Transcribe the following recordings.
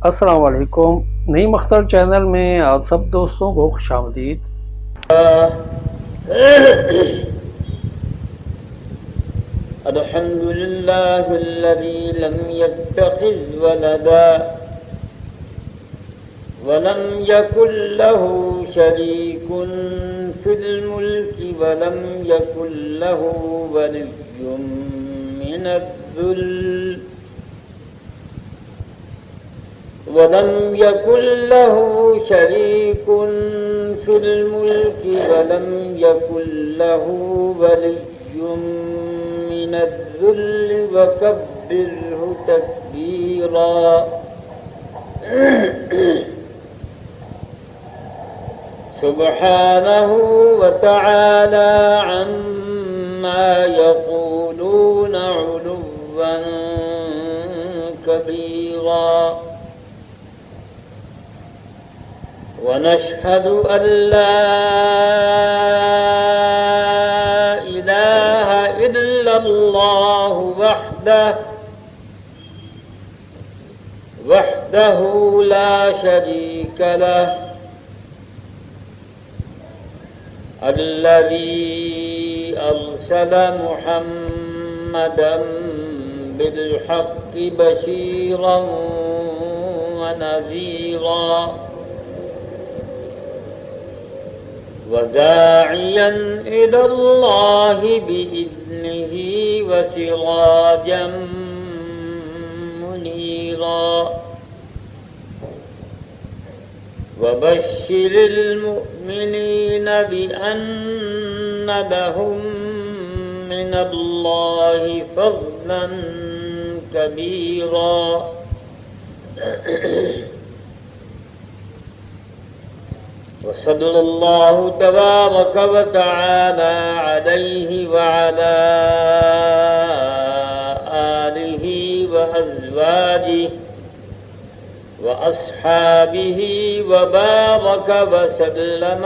السلام علیکم، نعیم اختر چینل میں آپ سب دوستوں کو خوش آمدید۔ الحمد لله الذي لم يتخذ ولدا ولم يكن له شريك في الملك ولم يكن له ولي من الذل ولم يكن له شريك في الملك ولم يكن له ولي من الذل وكبره تكبيرا سبحانه وتعالى عما يقولون علوا كبيرا ونشهد أن لا إله إلا الله وحده لا شريك له الذي أرسل محمدا بالحق بشيرا ونذيرا وداعيا إلى الله بإذنه وسراجا منيرا وبشر المؤمنين بأن لهم من الله فضلا كبيرا وصلى الله تبارك وتعالى عليه وعلى آله وأزواجه وأصحابه وبارك وسلم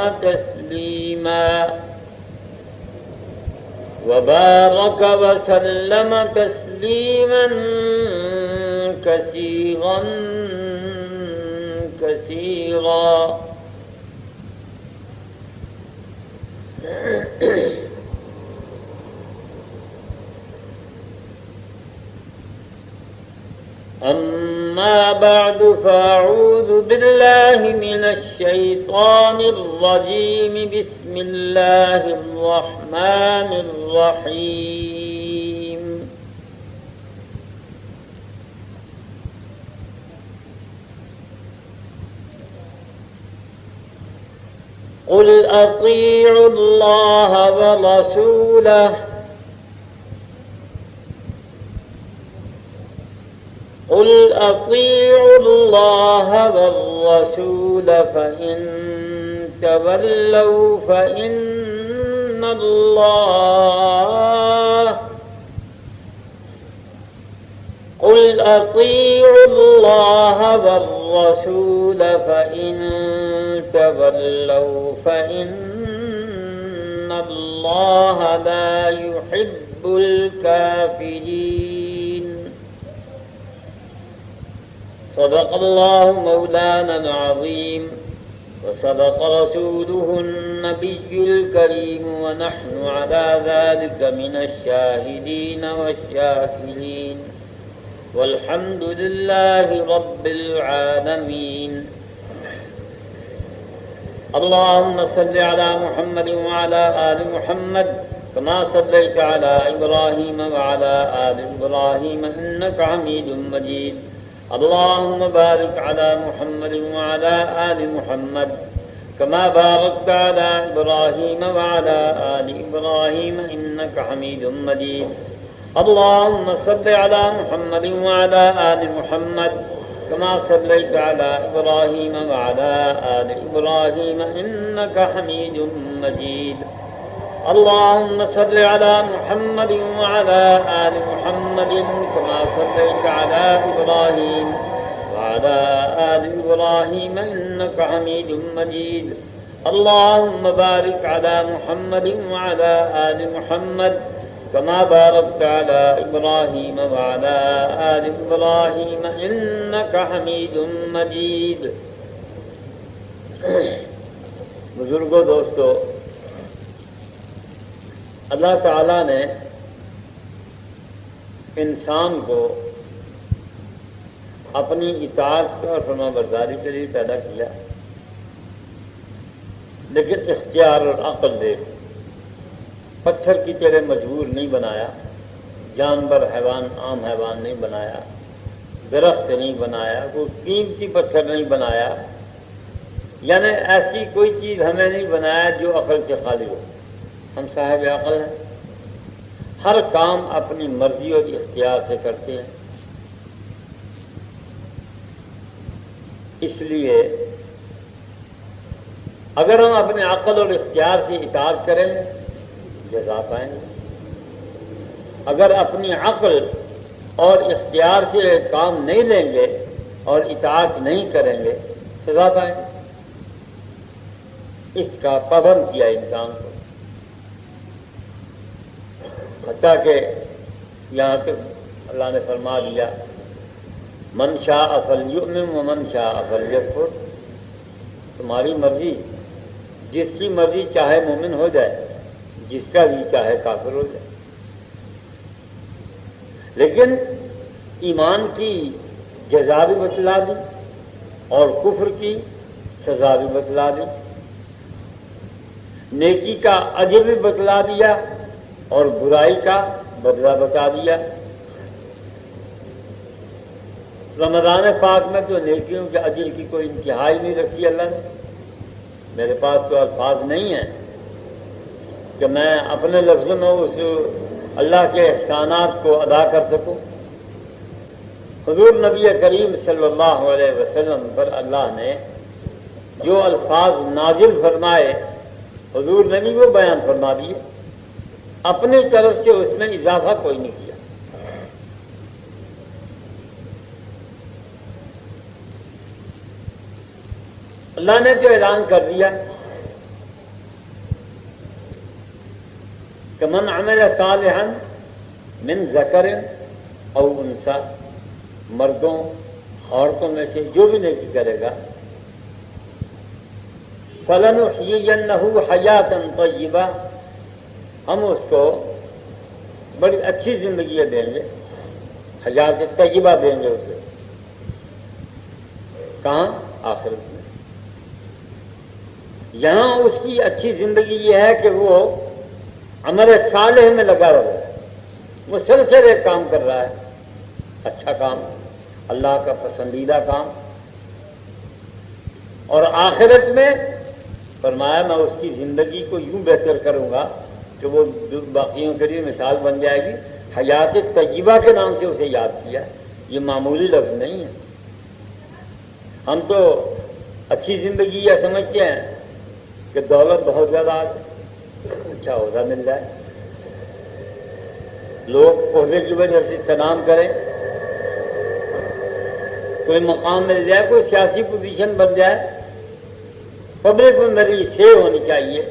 تسليما كثيرا كثيرا أما بعد فأعوذ بالله من الشيطان الرجيم بسم الله الرحمن الرحيم قل أطيعوا الله ورسوله قل أطيعوا الله والرسول فإن تولوا فإن الله قل أطيعوا الله والرسول فإن تولوا فإن الله لا يحب الكافرين صدق الله مولانا العظيم وصدق رسوله النبي الكريم ونحن على ذلك من الشاهدين والشاكرين والحمد لله رب العالمين اللهم صل على محمد وعلى آل محمد كما صليت على إبراهيم وعلى آل إبراهيم إنك حميد مجيد اللهم بارك على محمد وعلى آل محمد كما باركت على إبراهيم وعلى آل إبراهيم إنك حميد مجيد اللهم صل على محمد وعلى آل محمد كما صليت على إبراهيم وعلى آل إبراهيم إنك حميد مجيد اللهم صل على محمد وعلى آل محمد كما صليت على إبراهيم وعلى آل إبراهيم إنك حميد مجيد اللهم بارك على محمد وعلى آل محمد كما باركت على إبراهيم وعلى آل إبراهيم إنك حميد مجيد. بزرگوں، دوستو، اللہ تعالیٰ نے انسان کو اپنی اطاعت اور فرما برداری کے لیے پیدا کیا، لیکن اختیار اور عقل دے پتھر کی طرح مجبور نہیں بنایا، جانور حیوان عام حیوان نہیں بنایا، درخت نہیں بنایا، کوئی قیمتی پتھر نہیں بنایا، یعنی ایسی کوئی چیز ہمیں نہیں بنایا جو عقل سے خالی ہو. ہم صاحب عقل ہیں، ہر کام اپنی مرضی اور اختیار سے کرتے ہیں. اس لیے اگر ہم اپنے عقل اور اختیار سے اطاعت کریں جزا پائیں گے، اگر اپنی عقل اور اختیار سے کام نہیں لیں گے اور اطاعت نہیں کریں گے سزا پائیں گے. اس کا پابند کیا انسان کو، حتیٰ کہ یہاں تک اللہ نے فرما دیا من شاء فلیؤمن ومن شاء فلیکفر. تمہاری مرضی، جس کی مرضی چاہے مومن ہو جائے، جس کا جی چاہے کافر ہو جائے. لیکن ایمان کی جزا بھی بتلا دی اور کفر کی سزا بھی بتلا دی، نیکی کا اجر بھی بتلا دیا اور برائی کا بدلہ بتا دیا. رمضان پاک میں تو نیکیوں کے اجر کی کوئی انتہا ہی نہیں رکھی اللہ نے. میرے پاس تو الفاظ نہیں ہیں کہ میں اپنے لفظ میں اس اللہ کے احسانات کو ادا کر سکوں. حضور نبی کریم صلی اللہ علیہ وسلم پر اللہ نے جو الفاظ نازل فرمائے حضور نے بھی وہ بیان فرما دیے، اپنی طرف سے اس میں اضافہ کوئی نہیں کیا. اللہ نے جو اعلان کر دیا کہ من عمل صالحا من ذکر او انثی، مردوں عورتوں میں سے جو بھی نیکی کرے گا، فَلَنُحْيِيَنَّهُ حَيَاةً طَيِّبَةً، ہم اس کو بڑی اچھی زندگی دیں گے، حیات طیبہ دیں گے اسے. کہاں؟ آخرت میں. یہاں اس کی اچھی زندگی یہ ہے کہ وہ عمل صالح میں لگا رہا ہے، مسلسل ایک کام کر رہا ہے، اچھا کام، اللہ کا پسندیدہ کام. اور آخرت میں فرمایا میں اس کی زندگی کو یوں بہتر کروں گا کہ وہ باقیوں کے لیے مثال بن جائے گی. حیات طیبہ کے نام سے اسے یاد کیا. یہ معمولی لفظ نہیں ہے. ہم تو اچھی زندگی یہ سمجھتے ہیں کہ دولت بہت زیادہ آ جائے، اچھا عہدہ مل جائے، لوگ عہدے کی وجہ سے سلام کریں، کوئی مقام مل جائے، کوئی سیاسی پوزیشن بن جائے، پبلک میں میری سے ہونی چاہیے،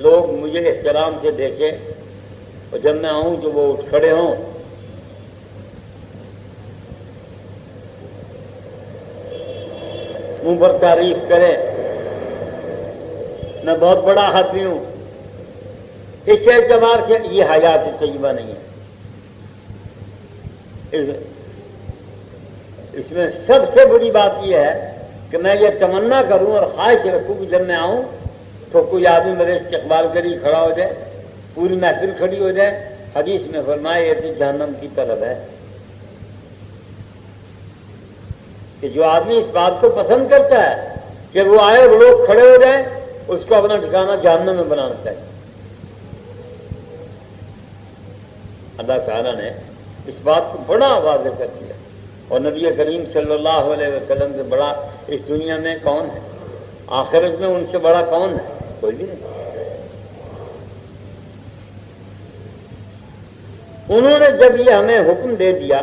لوگ مجھے احترام سے دیکھیں، اور جب میں آؤں تو وہ اٹھ کھڑے ہوں. منہ پر تعریف کریں میں بہت بڑا آدمی ہوں. اس اعتبار سے یہ حیات طیبہ نہیں ہے. اس میں سب سے بڑی بات یہ ہے کہ میں یہ تمنا کروں اور خواہش رکھوں کہ جب میں آؤں تو کوئی آدمی میرے استقبال کے لیے کھڑا ہو جائے، پوری محفل کھڑی ہو جائے. حدیث میں فرمایا یہ تو جہنم کی طلب ہے کہ جو آدمی اس بات کو پسند کرتا ہے کہ وہ آئے اور لوگ کھڑے ہو جائیں، اس کو اپنا ٹھکانہ جہنم میں بنانا چاہیے. اللہ تعالیٰ نے اس بات کو بڑا واضح کر دیا. اور نبی کریم صلی اللہ علیہ وسلم سے بڑا اس دنیا میں کون ہے؟ آخرت میں ان سے بڑا کون ہے؟ کوئی بھی نہیں. انہوں نے جب یہ ہمیں حکم دے دیا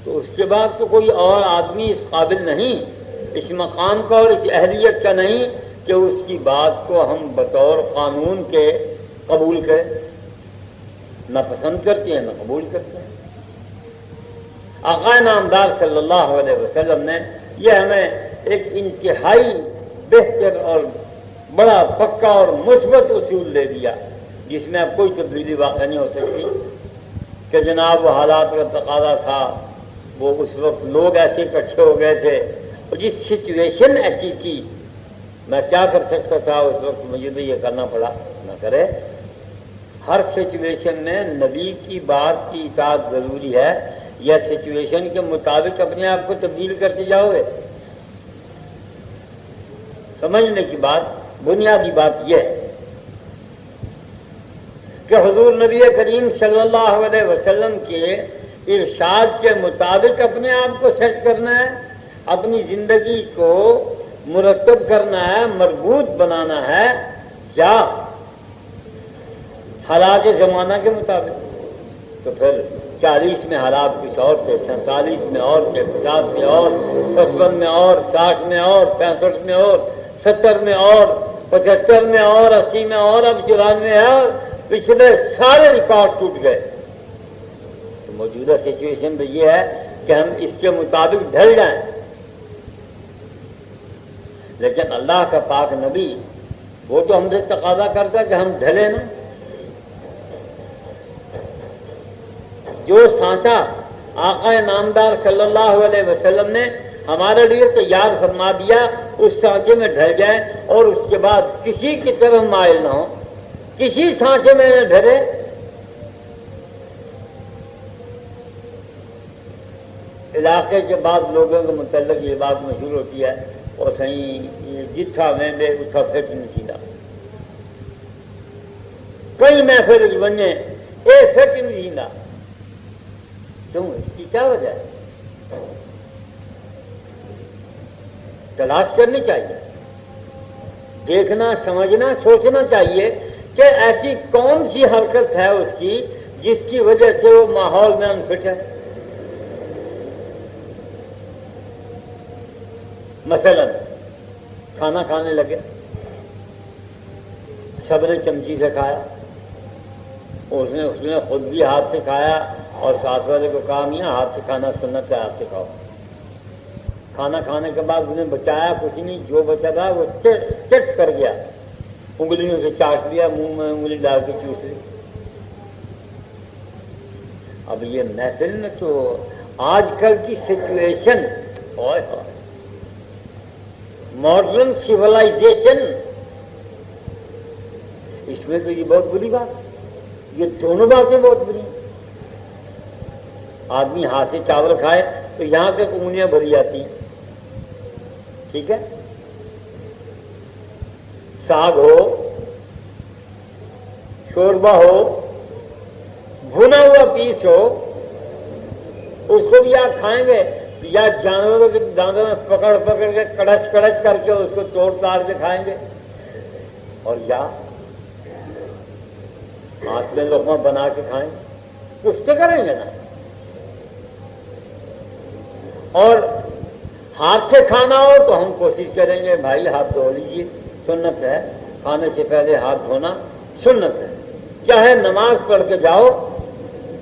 تو اس کے بعد تو کوئی اور آدمی اس قابل نہیں، اس مقام کا اور اس اہلیت کا نہیں کہ اس کی بات کو ہم بطور قانون کے قبول کریں. نہ پسند کرتے ہیں نہ قبول کرتے ہیں۔ آقا نامدار صلی اللہ علیہ وسلم نے یہ ہمیں ایک انتہائی بہتر اور بڑا پکا اور مثبت اصول دے دیا، جس میں اب کوئی تبدیلی واقع نہیں ہو سکتی کہ جناب وہ حالات کا تقاضا تھا، وہ اس وقت لوگ ایسے اکٹھے ہو گئے تھے، اور جس سچویشن ایسی تھی میں کیا کر سکتا تھا اس وقت، مجھے تو یہ کرنا پڑا۔ نہ کرے، ہر سچویشن میں نبی کی بات کی اطاعت ضروری ہے، یا سچویشن کے مطابق اپنے آپ کو تبدیل کرتے جاؤ گے۔ سمجھنے کی بات، بنیادی بات یہ ہے کہ حضور نبی کریم صلی اللہ علیہ وسلم کے ارشاد کے مطابق اپنے آپ کو سیٹ کرنا ہے، اپنی زندگی کو مرتب کرنا ہے، مربوط بنانا ہے، یا حالات زمانہ کے مطابق۔ تو پھر 40 میں حالات کچھ اور تھے، 47 میں اور تھے، 50 میں اور، 55 میں اور، 60 میں اور، 65 میں اور، 70 میں اور، 75 میں اور، 80 میں اور، اب 94 میں ہے، اور پچھلے سارے ریکارڈ ٹوٹ گئے۔ تو موجودہ سچویشن تو یہ ہے کہ ہم اس کے مطابق ڈھل جائیں، لیکن اللہ کا پاک نبی وہ تو ہم سے تقاضا کرتا کہ ہم ڈھلے نا۔ جو سانچہ آقا نامدار صلی اللہ علیہ وسلم نے ہمارے لیے تیار فرما دیا، اس سانچے میں ڈھل جائیں، اور اس کے بعد کسی کی طرف مائل نہ ہو، کسی سانچے میں نہ ڈھلے۔ علاقے کے بعد لوگوں کے متعلق یہ بات مشہور ہوتی ہے، اور صحیح جتھا ویندے اتھا پھٹ نہیں تھیندا، کئی محفل بنے اے پھٹ نہیں تھیندا۔ کیوں؟ اس کی کیا وجہ ہے؟ تلاش کرنی چاہیے، دیکھنا، سمجھنا، سوچنا چاہیے کہ ایسی کون سی حرکت ہے اس کی جس کی وجہ سے وہ ماحول میں انفٹ ہے۔ مثلا کھانا کھانے لگے، سب نے چمچی سے کھایا، اس نے خود بھی ہاتھ سے کھایا، اور ساتھ والے کو کہا میاں ہاتھ سے کھانا سنت ہے، ہاتھ سے کھاؤ۔ کھانا کھانے کے بعد انہیں بچایا کچھ نہیں، جو بچا تھا وہ چٹ کر گیا، انگلیوں سے چاٹ لیا، منہ میں انگلی ڈال کے چوس لی۔ اب یہ محفل میں تو آج کل کی سچویشن، ماڈرن سیولائزیشن، اس میں تو یہ بہت بری بات، یہ دونوں باتیں بہت بری ہیں۔ آدمی ہاتھ سے چاول کھائے تو یہاں تک انگلیاں بھری جاتی ہیں، ٹھیک ہے؟ ساگ ہو، شوربہ ہو، بھنا ہوا پیس ہو، اس کو بھی آپ کھائیں گے یا جانوروں کے دانتوں میں پکڑ پکڑ کے کڑچ کڑچ کر کے اس کو توڑ تاڑ کے کھائیں گے، اور یا ہاتھ میں لقمہ بنا کے کھائیں گے، کچھ تو کریں گے نا۔ اور ہاتھ سے کھانا ہو تو ہم کوشش کریں گے بھائی ہاتھ دھو لیجیے، سنت ہے، کھانے سے پہلے ہاتھ دھونا سنت ہے، چاہے نماز پڑھ کے جاؤ،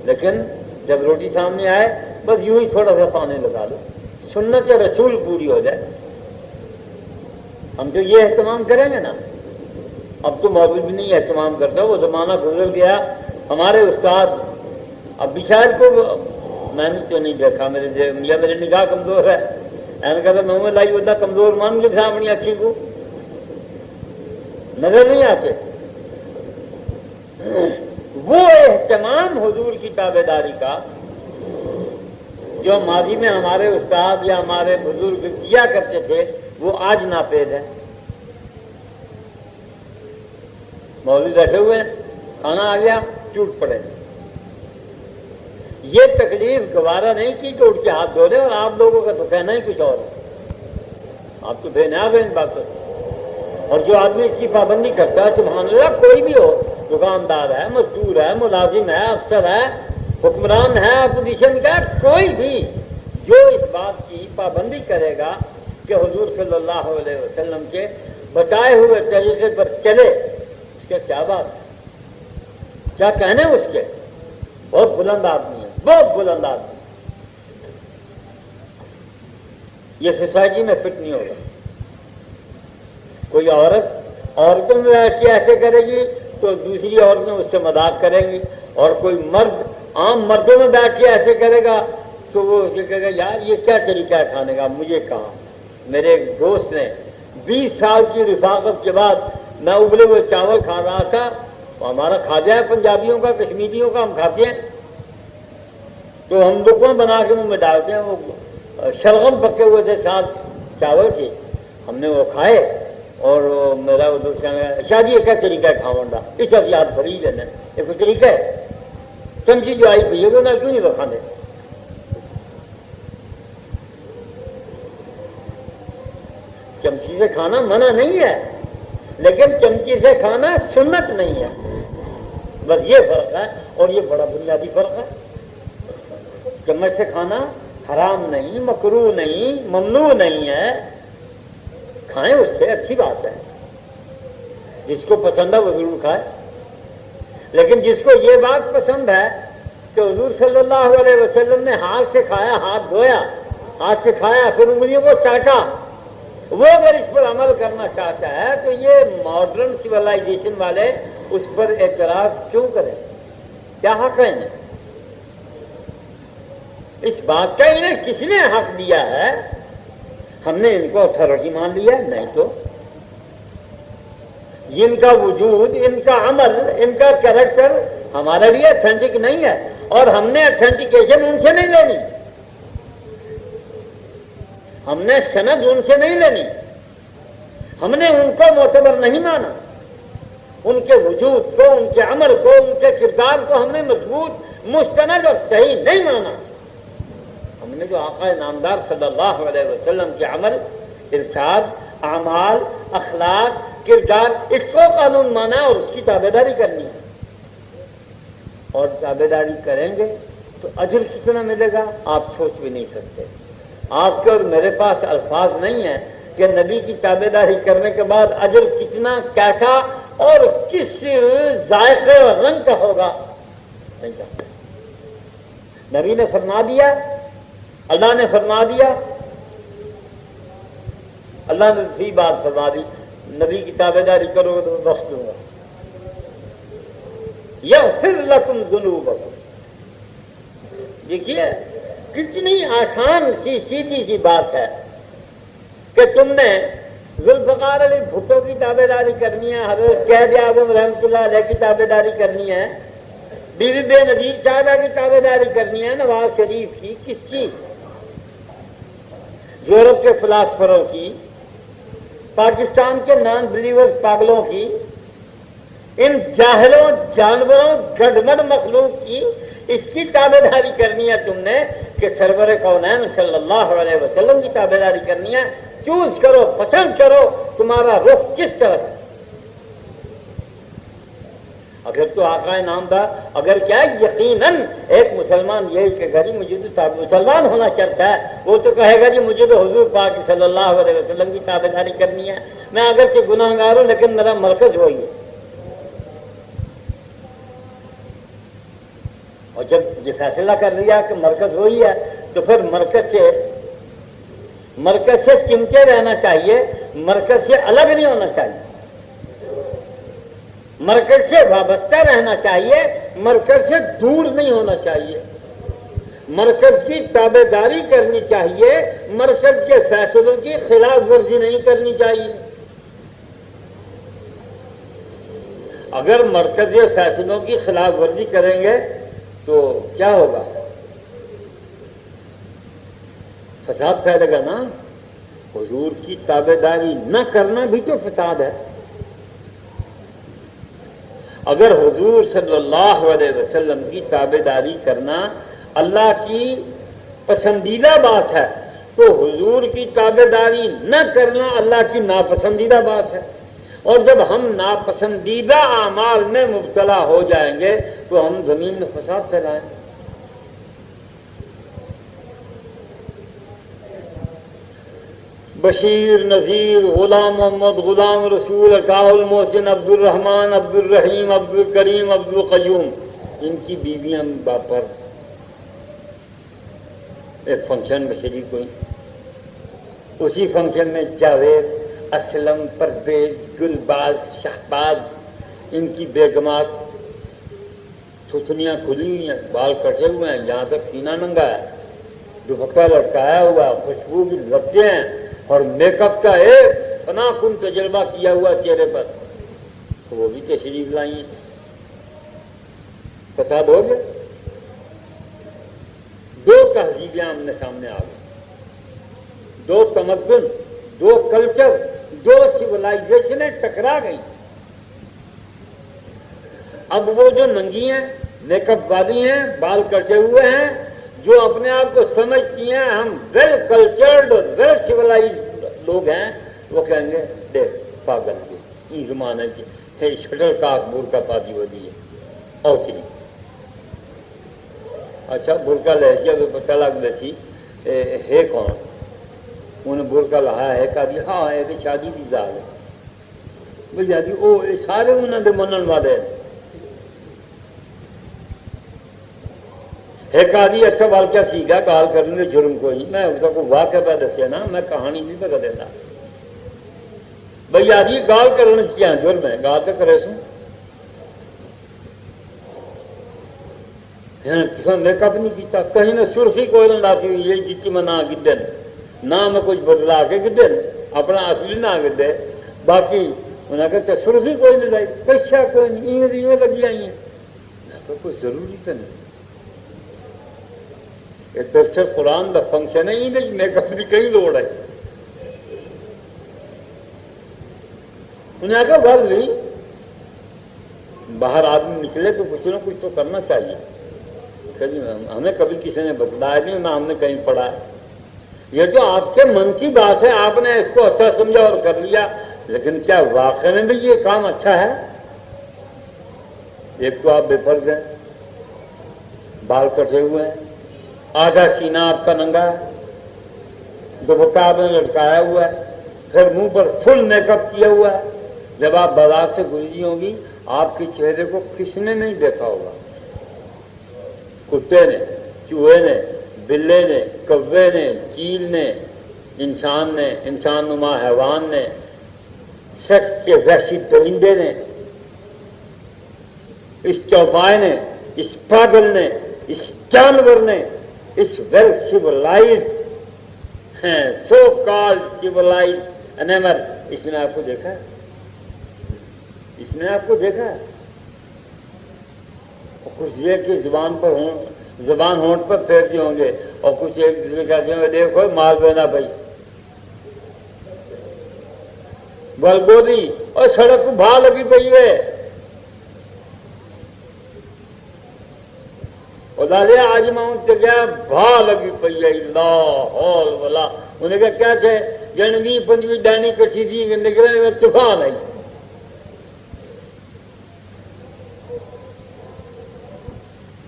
لیکن جب روٹی سامنے آئے بس یوں ہی تھوڑا سا پانی لگا لو، سنت رسول پوری ہو جائے۔ ہم تو یہ اہتمام کریں گے نا، اب تو مولوی بھی نہیں اہتمام کرتا، وہ زمانہ گزر گیا۔ ہمارے استاد اب بھی شاید کو میں نے تو نہیں دیکھا، میری نگاہ کمزور ہے، میں نے کہا محمد لائی ہوتا کمزور مان کے تھا اپنی آنکھیں کو، نظر نہیں آتے۔ وہ اہتمام حضور کی تابع داری کا جو ماضی میں ہمارے استاد یا ہمارے بزرگ کیا کرتے تھے، وہ آج ناپید ہے۔ مولوی بیٹھے ہوئے ہیں، کھانا آ گیا ٹوٹ پڑے، یہ تکلیف گوارا نہیں کی کہ اٹھ کے ہاتھ دھو لے، اور آپ لوگوں کا تو کہنا ہی کچھ اور ہے، آپ تو بے نیاز ہیں ان باتوں سے۔ اور جو آدمی اس کی پابندی کرتا ہے، سبحان اللہ، کوئی بھی ہو، دکاندار ہے، مزدور ہے، ملازم ہے، افسر ہے، حکمران ہے، اپوزیشن کا، کوئی بھی جو اس بات کی پابندی کرے گا کہ حضور صلی اللہ علیہ وسلم کے بتائے ہوئے طریقے پر چلے، اس کے کیا بات ہے، کیا کہنے اس کے؟ بہت بلند آدمی ہے، بہت بلند آدمی، یہ سوسائٹی میں فٹ نہیں ہوگا۔ کوئی عورتوں میں ایسے کرے گی تو دوسری عورتیں اس سے مذاق کریں گی، اور کوئی مرد عام مردوں میں بیٹھ کے ایسے کرے گا تو وہ یہ کہے گا یار یہ کیا طریقہ ہے کھانے کا۔ مجھے کہا میرے ایک دوست نے 20 سال کی رفاقت کے بعد میں ابلے ہوئے چاول کھا رہا تھا، ہمارا کھاجا ہے پنجابیوں کا، کشمیریوں کا، ہم کھاتے ہیں تو ہم لقمہ بنا کے منہ میں ڈالتے ہیں، وہ شلغم پکے ہوئے تھے، ساتھ چاول تھے، ہم نے وہ کھائے، اور میرا وہ دوست کہنے لگا شاید یہ کیا طریقہ ہے کھاون کا، اس وقت یاد بھری لینا یہ کوئی طریقہ ہے، چمچی جو آئی پی وہ نہ کیوں نہیں وہ کھانے۔ چمچی سے کھانا منع نہیں ہے، لیکن چمچی سے کھانا سنت نہیں ہے، بس یہ فرق ہے، اور یہ بڑا بنیادی فرق ہے۔ چمچ سے کھانا حرام نہیں، مکروہ نہیں، ممنوع نہیں ہے، کھائیں اس سے اچھی بات ہے، جس کو پسند ہے وہ ضرور کھائے، لیکن جس کو یہ بات پسند ہے کہ حضور صلی اللہ علیہ وسلم نے ہاتھ سے کھایا، ہاتھ دھویا، ہاتھ سے کھایا، پھر انگلیوں کو چاٹا، وہ اگر اس پر عمل کرنا چاہتا ہے تو یہ ماڈرن سویلائزیشن والے اس پر اعتراض کیوں کریں؟ کیا حق ہے انہیں؟ اس بات کا انہیں کس نے حق دیا ہے؟ ہم نے ان کو اتھارٹی مان لیا؟ نہیں تو ان کا وجود، ان کا عمل، ان کا کیریکٹر ہمارے لیے اتھینٹک نہیں ہے، اور ہم نے اتھینٹیکیشن ان سے نہیں لینی، ہم نے سند ان سے نہیں لینی، ہم نے ان کو معتبر نہیں مانا، ان کے وجود کو، ان کے عمل کو، ان کے کردار کو ہم نے مضبوط، مستند اور صحیح نہیں مانا۔ ہم نے جو آقا نامدار صلی اللہ علیہ وسلم کے عمل، ارشاد، اعمال، اخلاق، کردار، اس کو قانون مانا اور اس کی تابعداری کرنی ہے، اور تابعداری کریں گے تو اجر کتنا ملے گا آپ سوچ بھی نہیں سکتے۔ آپ کے اور میرے پاس الفاظ نہیں ہیں کہ نبی کی تابعداری کرنے کے بعد اجر کتنا، کیسا اور کس ذائقے اور رنگ کا ہوگا، نہیں جانتے۔ نبی نے فرما دیا، اللہ نے فرما دیا، اللہ نے دوسری بات فرما دی، نبی کی تابعداری کرو گے تو میں بخش دوں گا، یغفر لکم ذنوبکم۔ دیکھیے کتنی آسان سی سیدھی سی بات ہے کہ تم نے ذوالفقار علی بھٹو کی تابعداری کرنی ہے، حضرت قائد اعظم رحمۃ اللہ علیہ کی تابعداری کرنی ہے، بی بی بے نظیر صاحبہ کی تابعداری کرنی ہے، نواز شریف کی، کس کی؟ یورپ کے فلاسفروں کی، پاکستان کے نان بلیورز پاگلوں کی، ان جاہلوں، جانوروں، گڈمڈ مخلوق کی، اس کی تابعداری کرنی ہے تم نے کہ سرور کونین صلی اللہ علیہ وسلم کی تابعداری کرنی ہے۔ چوز کرو، پسند کرو، تمہارا رخ کس طرف ہے۔ اگر تو آقا نامدار، اگر کیا یقیناً ایک مسلمان یہی کہ گا جی مجھے تو مسلمان ہونا شرط ہے، وہ تو کہے گا جی مجھے تو حضور پاک صلی اللہ علیہ وسلم کی تابعداری کرنی ہے، میں اگرچہ گناہ گار ہوں لیکن میرا مرکز وہی ہے۔ اور جب یہ فیصلہ کر لیا کہ مرکز وہی ہے تو پھر مرکز سے چمٹے رہنا چاہیے، مرکز سے الگ نہیں ہونا چاہیے، مرکز سے وابستہ رہنا چاہیے، مرکز سے دور نہیں ہونا چاہیے، مرکز کی تابعداری کرنی چاہیے، مرکز کے فیصلوں کی خلاف ورزی نہیں کرنی چاہیے۔ اگر مرکز کے فیصلوں کی خلاف ورزی کریں گے تو کیا ہوگا؟ فساد پھیلے گا نا۔ حضور کی تابعداری نہ کرنا بھی تو فساد ہے۔ اگر حضور صلی اللہ علیہ وسلم کی تابعداری کرنا اللہ کی پسندیدہ بات ہے تو حضور کی تابعداری نہ کرنا اللہ کی ناپسندیدہ بات ہے، اور جب ہم ناپسندیدہ اعمال میں مبتلا ہو جائیں گے تو ہم زمین میں فساد پھیلائیں گے۔ بشیر، نذیر، غلام محمد، غلام رسول، عطاء المحسن، عبد الرحمن، عبد الرحیم، عبد الکریم، عبد القیوم، ان کی بیویاں باپر ایک فنکشن میں شریک ہوئی. اسی فنکشن میں جاوید، اسلم، پرویز، گلباز، شہباز، ان کی بیگمات تھتنیاں کھلی ہوئی ہیں، بال کٹے ہوئے ہیں، یہاں تک سینہ ننگا ہے، دوپٹہ لٹکایا ہوا، خوشبو کی لپٹیں ہیں اور میک اپ کا ایک فنا کن تجربہ کیا ہوا چہرے پر. تو وہ بھی تشریف لائی ہیں. فساد ہو گیا. دو تہذیبیں آمنے سامنے آ گئی، دو تمدن، دو کلچر، دو سولائزیشنیں ٹکرا گئی. اب وہ جو ننگی ہیں، میک اپ والی ہیں، بال کٹے ہوئے ہیں، جو اپنے آپ کو سمجھتی ہیں ہم ویل کلچرڈ ویل سولائزڈ لوگ ہیں، وہ کہیں گے دیکھ پاگل کے یہ زمانے سے شٹل کاک برقع پاتی ہوتی ہے اوچری. اچھا برقع لہسی اب پتہ لگ سی ہے کون انہیں برقع لہایا ہے کہا دی ہاں ہے کہ شادی کی زال ہے بھئی جاتی وہ سارے انہوں نے منن والے ایک آدھی اچھا واقعہ سیکھا گال کرنے کے جرم کو ہی میں اس کو واقعہ پہ دسیا نا میں کہانی نہیں پہ دیتا بھئی آدھی گال کرنے کیا جرم ہے گال تو کرے سوں کسی میک اپ نہیں کیتا کہیں نہ سرخی کوئی نہ لاتی ہوئی یہ جیتی میں نہ گدن نہ میں کچھ بدلا کے گدن اپنا اصلی نہ گدے باقی انہوں نے کہا سرخی کوئی نہیں لائی پیشہ کوئی نہیں یہ لگی آئی ہیں میں تو کوئی ضروری تو نہیں یہ درس قرآن کا فنکشن ہے ہی نہیں میک اپ کی کئی لوڑ ہے انہیں آ کہا بل نہیں باہر آدمی نکلے تو کچھ نہ کچھ تو کرنا چاہیے ہمیں کبھی کسی نے بتلایا نہیں نہ ہم نے کہیں پڑھا یہ جو آپ کے من کی بات ہے آپ نے اس کو اچھا سمجھا اور کر لیا لیکن کیا واقعی میں بھی یہ کام اچھا ہے ایک تو آپ بے فرض ہیں بال کٹے ہوئے ہیں آدھا سینہ آپ کا ننگا ہے دوپٹہ آپ نے لٹکایا ہوا ہے پھر منہ پر فل میک اپ کیا ہوا ہے جب آپ بازار سے گزری ہوں گی آپ کے چہرے کو کس نے نہیں دیکھا ہوگا کتے نے چوہے نے بلے نے کوے نے چیل نے انسان نما حیوان نے سیکس کے وحشی درندے نے اس چوپائے نے اس پاگل نے اس جانور نے اس well civilized so called civilized animal اس نے آپ کو دیکھا ہے اس نے آپ کو دیکھا ہے کچھ یہ کہ زبان ہونٹ پر پھیرتے ہوں گے اور کچھ ایک دوسرے کہتے ہوں گے دیکھو مال بینا بھائی بل بولی اور سڑک کو بھا لگی پئی ہے ادارے آج میں گیا بھا لگی پئی ہے لاہور والا انہیں کہا کیا تھے جن 20-25 ڈانی کٹھی تھی نکلنے میں طوفان آئی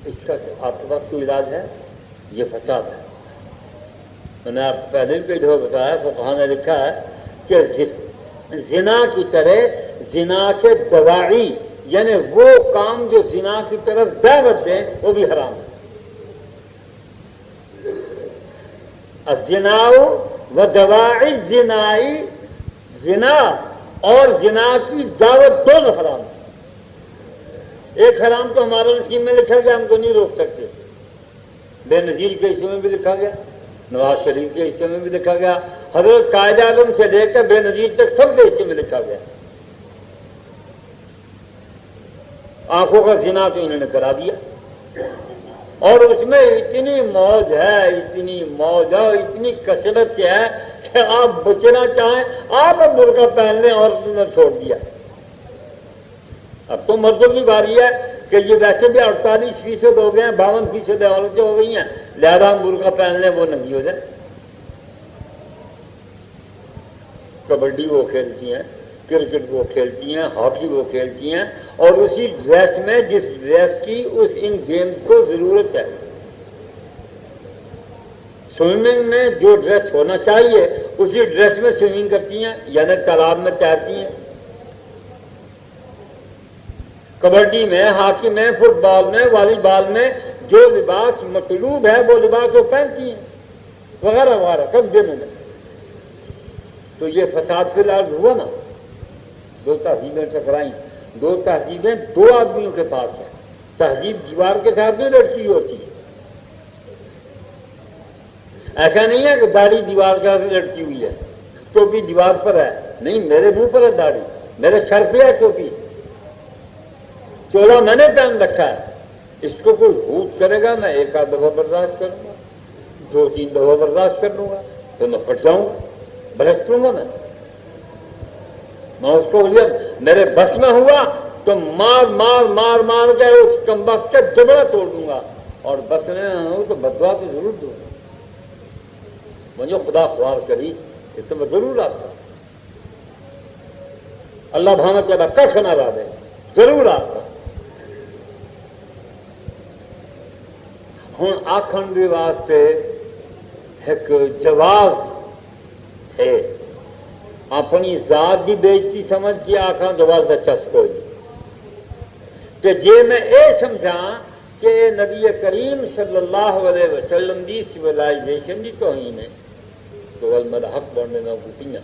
اس کا آپ کے پاس کوئی علاج ہے یہ فساد ہے میں نے آپ پہلے بھی کئی بتایا تو کہاں نے لکھا ہے کہ زنا کی طرح زنا کے دواعی یعنی وہ کام جو زنا کی طرف دعوت دیں وہ بھی حرام ہے الزنا و دواعی زنائی زنا اور زنا کی دعوت دونوں حرام ہے ایک حرام تو ہمارے نصیب میں لکھا گیا ہم تو نہیں روک سکتے بے نظیر کے حصے میں بھی لکھا گیا نواز شریف کے حصے میں بھی لکھا گیا حضرت قائد اعظم سے لے کر بے نظیر تک سب کے حصے میں لکھا گیا آنکھوں کا زنا تو انہوں نے کرا دیا اور اس میں اتنی موج ہے اتنی کثرت سے ہے کہ آپ بچنا چاہیں آپ اب برقع پہن لیں اور اس نے چھوڑ دیا اب تو مردوں کی باری ہے کہ یہ ویسے بھی 48% ہو گئے ہیں 52% عورتیں ہو گئی ہیں لہذا ہم برقع پہن لیں وہ ننگی ہو جائے کبڈی وہ کھیلتی ہیں کرکٹ وہ کھیلتی ہیں ہاکی وہ کھیلتی ہیں اور اسی ڈریس میں جس ڈریس کی ان گیمز کو ضرورت ہے سوئمنگ میں جو ڈریس ہونا چاہیے اسی ڈریس میں سوئمنگ کرتی ہیں یعنی تالاب میں تیرتی ہیں کبڈی میں، ہاکی میں، فٹ بال میں، والی بال میں جو لباس مطلوب ہے وہ لباس وہ پہنتی ہیں وغیرہ وغیرہ سب دنوں میں. تو یہ فساد فی الارض ہوا نا. دو تہذیبیں ٹکرائیں، دو تہذیبیں دو آدمیوں کے پاس ہیں. تہذیب دیوار کے ساتھ نہیں لڑکی ہوتی ہے. ایسا نہیں ہے کہ داڑھی دیوار کے ساتھ لڑکی ہوئی ہے، ٹوپی دیوار پر ہے. نہیں، میرے منہ پر ہے داڑھی، میرے سر پہ ہے ٹوپی، چولا میں نے پہن رکھا ہے. اس کو کوئی بھوت کرے گا میں ایک آدھ دفعہ برداشت کروں گا، دو تین دفعہ برداشت کر لوں گا، پھر میں پھٹ جاؤں گا، برس لوں گا. میں اس کو میرے بس میں ہوا تو مار مار مار مار کے اس کمبخت کا جبڑا توڑ دوں گا، اور بس میں ہوں تو بدوا تو ضرور دوں گا. مجھے خدا خوار کری اس سے میں ضرور آتا. اللہ بھانا چلا کش نہ را دے ضرور آتا. ہوں آخر کے واسطے ایک جواز ہے. اپنی ذات کی بےزتی سمجھ کے آخا جواز اچھا کوئی کہ جے میں یہ سمجھا کہ نبی کریم صلی اللہ علیہ وسلم کی سولائزیشن کی توہین ہے تو بل میرا حق بننے میں کو پیا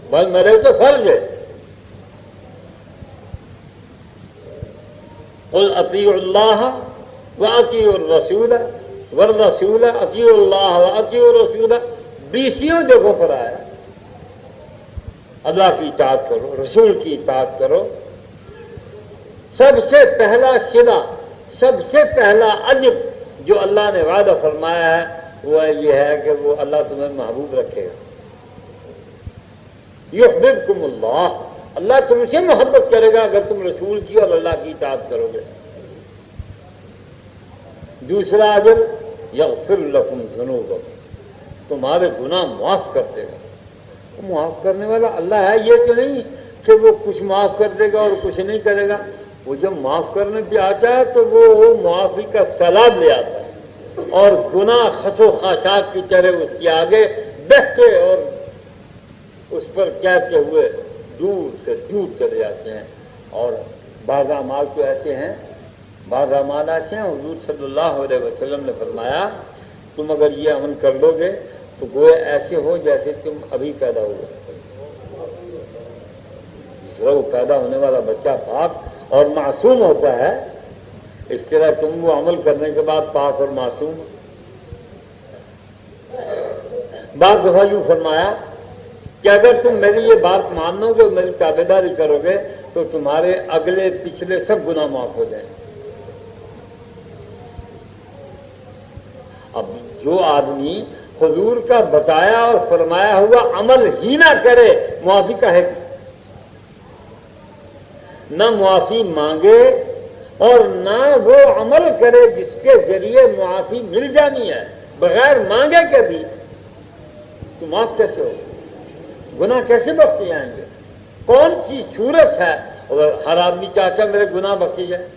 بل میرے تو فرض ہے. قل اطیعوا اللہ واطیعوا الرسول والرسول اطیعوا اللہ واطیعوا الرسول. 20 جگہوں پر آیا اللہ کی اطاعت کرو، رسول کی اطاعت کرو. سب سے پہلا صلہ، سب سے پہلا اجر جو اللہ نے وعدہ فرمایا ہے وہ یہ ہے کہ وہ اللہ تمہیں محبوب رکھے گا. یحببکم اللہ، اللہ تم سے محبت کرے گا اگر تم رسول کی اور اللہ کی اطاعت کرو گے. دوسرا اجر یغفر لکم ذنوبکم، تمہارے گناہ معاف کر دے گا. معاف کرنے والا اللہ ہے، یہ تو نہیں کہ وہ کچھ معاف کر دے گا اور کچھ نہیں کرے گا. وہ جب معاف کرنے پہ آتا ہے تو وہ معافی کا سلام لے آتا ہے اور گناہ خس و خاشاک کی طرح اس کے آگے بہتے اور اس پر کہتے ہوئے دور سے دور چلے جاتے ہیں. اور بعض اعمال تو ایسے ہیں، بعض اعمال ایسے ہیں حضور صلی اللہ علیہ وسلم نے فرمایا تم اگر یہ عمل کر دو گے تو گوئے ایسے ہو جیسے تم ابھی پیدا ہوئے. دوسرا وہ پیدا ہونے والا بچہ پاک اور معصوم ہوتا ہے، اس طرح تم وہ عمل کرنے کے بعد پاک اور معصوم. بعض دفعہ یوں فرمایا کہ اگر تم میری یہ بات مان لو گے، میری تابع داری کرو گے تو تمہارے اگلے پچھلے سب گناہ معاف ہو جائیں. اب جو آدمی حضور کا بتایا اور فرمایا ہوا عمل ہی نہ کرے، معافی کا ہے نہ معافی مانگے اور نہ وہ عمل کرے جس کے ذریعے معافی مل جانی ہے بغیر مانگے کے بھی، تو معاف کیسے ہو؟ گناہ کیسے بخشے جائیں گے؟ کون سی صورت ہے ہر آدمی چاہتا میرے گناہ بخشے جائیں؟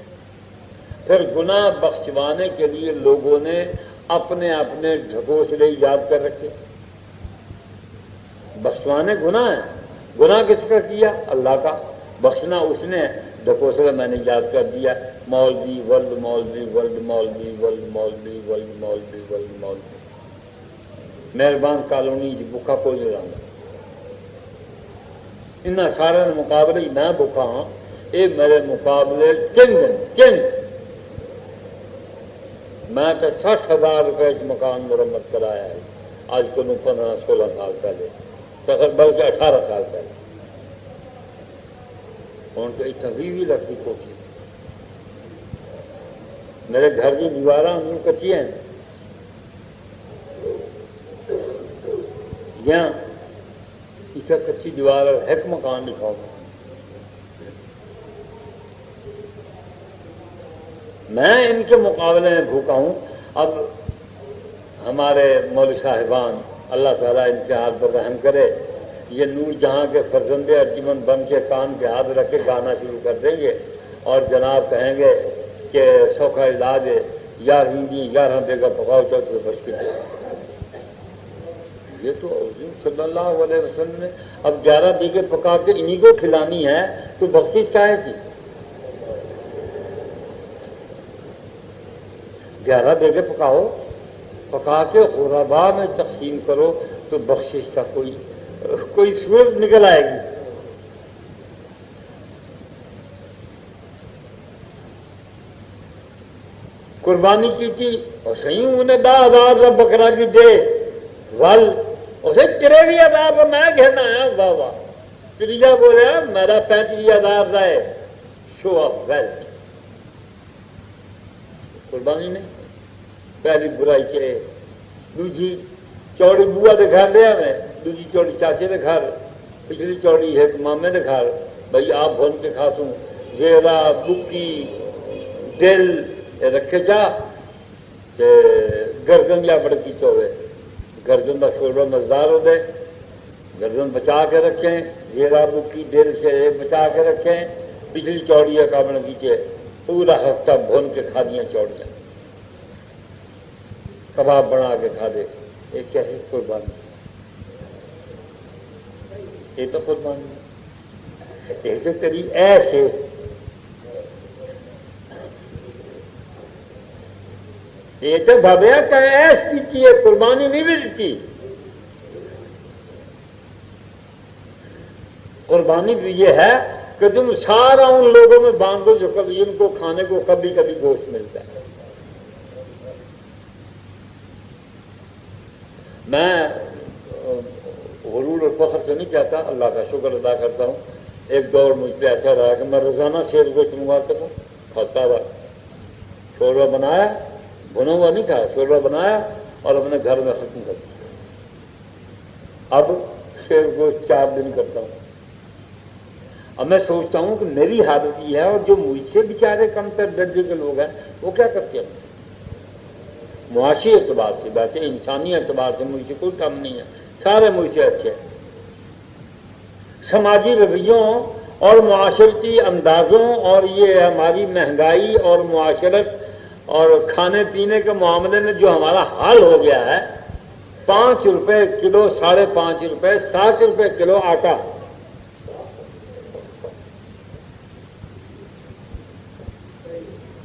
پھر گناہ بخشوانے کے لیے لوگوں نے اپنے اپنے ڈھکوسلے یاد کر رکھے. بخشوانے گناہ ہے. گناہ کس کا کیا؟ اللہ کا. بخشنا اس نے، ڈھکوسلا میں نے یاد کر دیا. مولوی ولد مولوی ولد مولوی ولد مولوی ولد مولوی ولد مولوی. مہربان کالونی جی بکھا کوئی نہیں رہا. ان سارے مقابلے میں بکھا ہاں، یہ میرے مقابلے کنگ میں تو 60,000 روپے اس مکان مرمت کرایا ہے آج کو 15-16 سال پہلے، بلکہ 18 سال پہلے. ہوں تو اتنا 20 لاکھ کی کوٹھی. میرے گھر کی دیوار کچی ہیں جہاں اتنا کچی دیوار اور ایک مکان لکھاؤ. میں ان کے مقابلے میں بھوکا ہوں. اب ہمارے مولوی صاحبان اللہ تعالیٰ ان کے ہاتھ پر رحم کرے، یہ نور جہاں کے فرزند ارجمند بن کے کان کے ہاتھ رکھ کے گانا شروع کر دیں گے اور جناب کہیں گے کہ سوکھا علاج ہے یا ہندی 11 بیگا پکاؤ چل سے بچتے ہیں. یہ تو حضور صلی اللہ علیہ وسلم نے اب 11 بیگے پکا کے انہیں کو کھلانی ہے تو بخشش کا ہے کہ 11 بیگے پکاؤ، پکا کے غربا میں تقسیم کرو تو بخشش کا کوئی صورت نکل آئے گی۔ قربانی کی تھی اور صحیح انہیں 10,000 بکرا کی دے ول اسے 63,000 کا میں گھرنا آیا، واہ واہ۔ تیجا بولے میرا 35,000 کا ہے، شو آف ویلتھ۔ قربانی نے پہلی برائی چاہے، دوجی چوڑی بوا کے گھر لیا میں، دوجی چوڑی چاچے کے گھر، پچھلی چوڑی ہے مامے کے گھر، بھائی آپ بھون کے کھاسوں زیرا بکی دل رکھے جا کہ گردن یا بڑکی چوے، گردن کا شوربہ مزدار ہو دے، گردن بچا کے رکھیں، زیرا بکی دل سے بچا کے رکھیں، پچھلی چوڑی ہے کامن کیجیے، پورا ہفتہ بھون کے کھا دیا چوڑیاں، کباب بنا کے کھا دے، یہ کیا ہے؟ قربانی۔ یہ تو قربانی یہ جو تیری ایسے یہ تو بھابیا کہ ایس کی چیئے قربانی نہیں ملتی۔ قربانی تو یہ ہے کہ تم سارا ان لوگوں میں باندھو جو کبھی ان کو کھانے کو کبھی کبھی گوشت ملتا ہے۔ میں غرور اور فخر سے نہیں کہتا، اللہ کا شکر ادا کرتا ہوں، ایک دور مجھ پہ ایسا رہا کہ میں روزانہ شیر گوشت منگواتا تھا، کھاتا ہوا، شوربہ بنایا، بنا ہوا نہیں کھایا، شوربہ بنایا اور اپنے گھر میں ختم کر دیا۔ اب شیر گوشت 4 دن کرتا ہوں۔ اب میں سوچتا ہوں کہ میری حالت یہ ہے، اور جو مجھ سے بیچارے کم تر درجے کے لوگ ہیں وہ کیا کرتے ہیں؟ معاشی اعتبار سے، ویسے انسانی اعتبار سے مجھ سے کوئی کم نہیں ہے، سارے مجھ سے اچھے ہیں۔ سماجی رویوں اور معاشرتی اندازوں اور یہ ہماری مہنگائی اور معاشرت اور کھانے پینے کے معاملے میں جو ہمارا حال ہو گیا ہے، 5 روپے کلو، 5.5 روپے، 60 روپے کلو آٹا۔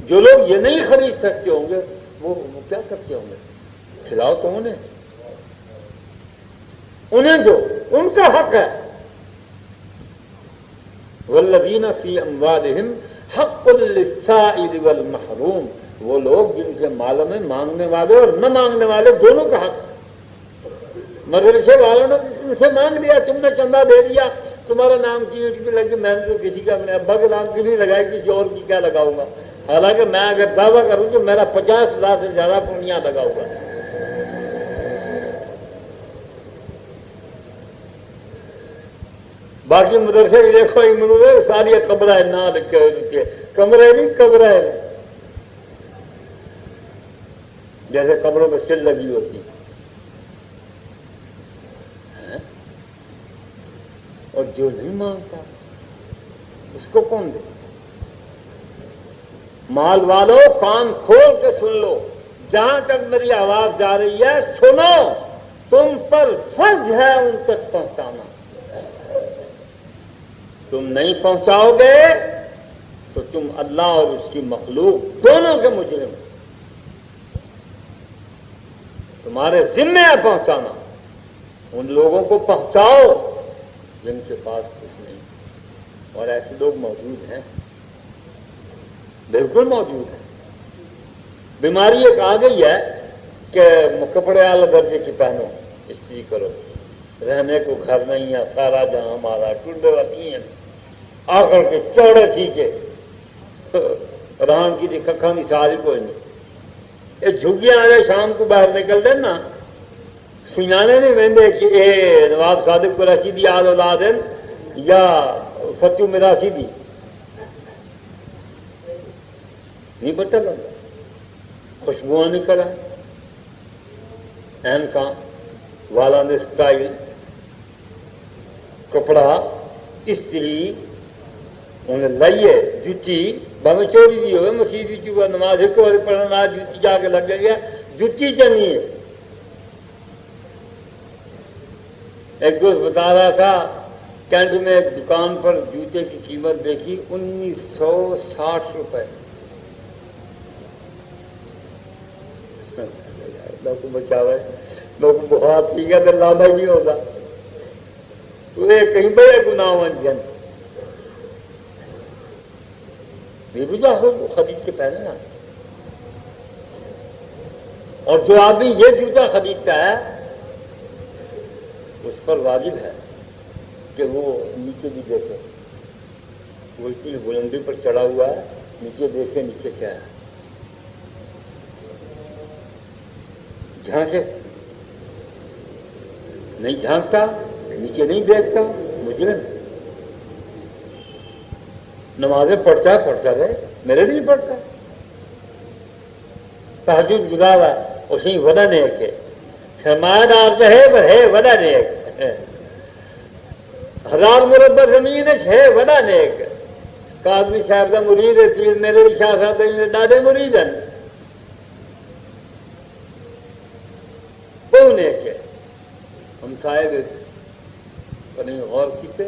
جو لوگ یہ نہیں خرید سکتے ہوں گے وہ کیا کرتے ہوں گے؟ کھلاؤ تو انہیں جو ان کا حق ہے۔ والذین فی اموالہم حق للسائل والمحروم، وہ لوگ جن کے مال میں مانگنے والے اور نہ مانگنے والے دونوں کا حق۔ مدرسے والوں نے تم سے مانگ لیا، تم نے چندہ دے دیا، تمہارا نام کی اٹھ بھی لگی، میں نے تو کسی کا اپنے ابا کے نام کی نہیں لگائی، کسی اور کی کیا لگاؤں گا؟ حالانکہ میں اگر دعویٰ کروں تو میرا 50,000 سے زیادہ پونیہ لگا ہوا ہے۔ باقی مدرسے بھی دیکھو امرو ساری قبریں نہ لکھے ہوئے، کمرے نہیں قبریں، جیسے قبروں پہ سل لگی ہوتی ہے۔ اور جو نہیں مانگتا اس کو کون دے؟ مال والو کان کھول کے سن لو، جہاں تک میری آواز جا رہی ہے سنو، تم پر فرض ہے ان تک پہنچانا۔ تم نہیں پہنچاؤ گے تو تم اللہ اور اس کی مخلوق دونوں کے مجرم، تمہارے ذمہ ہے پہنچانا۔ ان لوگوں کو پہنچاؤ جن کے پاس کچھ نہیں، اور ایسے لوگ موجود ہیں، بالکل موجود ہیں۔ بیماری ایک آ گئی ہے کہ کپڑے اعلی درجے کی پہنو، استری کرو، رہنے کو گھر نہیں ہے، سارا جہاں ہمارا ٹنڈے والی ہیں، آخر کے چوڑے سی کے ران کی تھی ککھاں کی ساری کوئی نہیں۔ یہ جھگیاں آئے شام کو باہر نکل دیں نا، سنانے نہیں وہدے کہ اے نواب صادق کو رشیدی آل اولاد ہیں یا فتو میراسی دی، نہیں پتہ لگا، خوشبوئیں نکل آئے، اینکاں والا نے سٹائل، کپڑا، استری انہیں لائیے، جتی بھاوے چوری دی ہوئے، مسیح کی چوہا نماز ایک بار پڑھنا، جتی جا کے لگ گیا، جتی چنی ہے۔ ایک دوست بتا رہا تھا کینٹ میں ایک دکان پر جوتے کی قیمت دیکھی 1960 روپے، کو بچاوے، میں کو بخار ٹھیک ہے تو لابا ہی نہیں ہوگا، تو یہ کہیں بڑے گناہ جن بے وجہ ہو وہ خرید کے پہنے نا. اور جو آدمی یہ جوتا خریدتا ہے اس پر واجب ہے کہ وہ نیچے بھی دیکھے، وہ اتنی بلندی پر چڑھا ہوا ہے، نیچے دیکھے نیچے کیا ہے، جھانکے. نہیں جھانکتا، نیچے نہیں دیکھتا، مجرم. نمازیں پڑھتا رہے، میرے نہیں پڑھتا. تہجد گزار ہے اسی ودا نیک ہے، سرمایہ دار تو ہے پر ہے ودا نیک. 1000 مربع زمین ہے ودا نیک. کاظمی صاحب کا مرید ہے، پیر میرے شاہ صاحب کے ڈاڈے مرید ہیں، وہ نیک ہے. ہم صاحب پر غور کیتے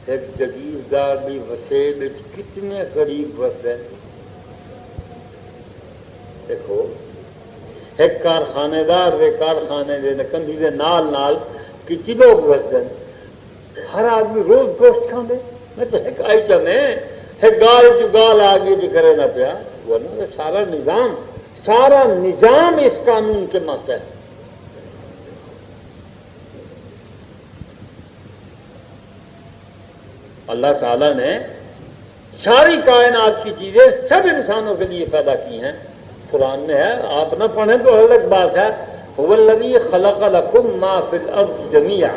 ایک جگیردار بھی وسیع کتنے غریب وس رہے. دیکھو ایک کارخانے دار دے کارخانے دے کندھی دے نال کتنے لوگ وستے ہیں. ہر آدمی روز گوشت کھاندے، میں تو ایک آئٹم ہے، ایک گال جو گال آگے جو کرے نہ پیا، ورنہ سارا نظام اس قانون کے ماتحت ہے. اللہ تعالیٰ نے ساری کائنات کی چیزیں سب انسانوں کے لیے پیدا کی ہیں. قرآن میں ہے، آپ نہ پڑھیں تو الگ بات ہے. هو الذی خلق لکم ما فی الارض جمیعا.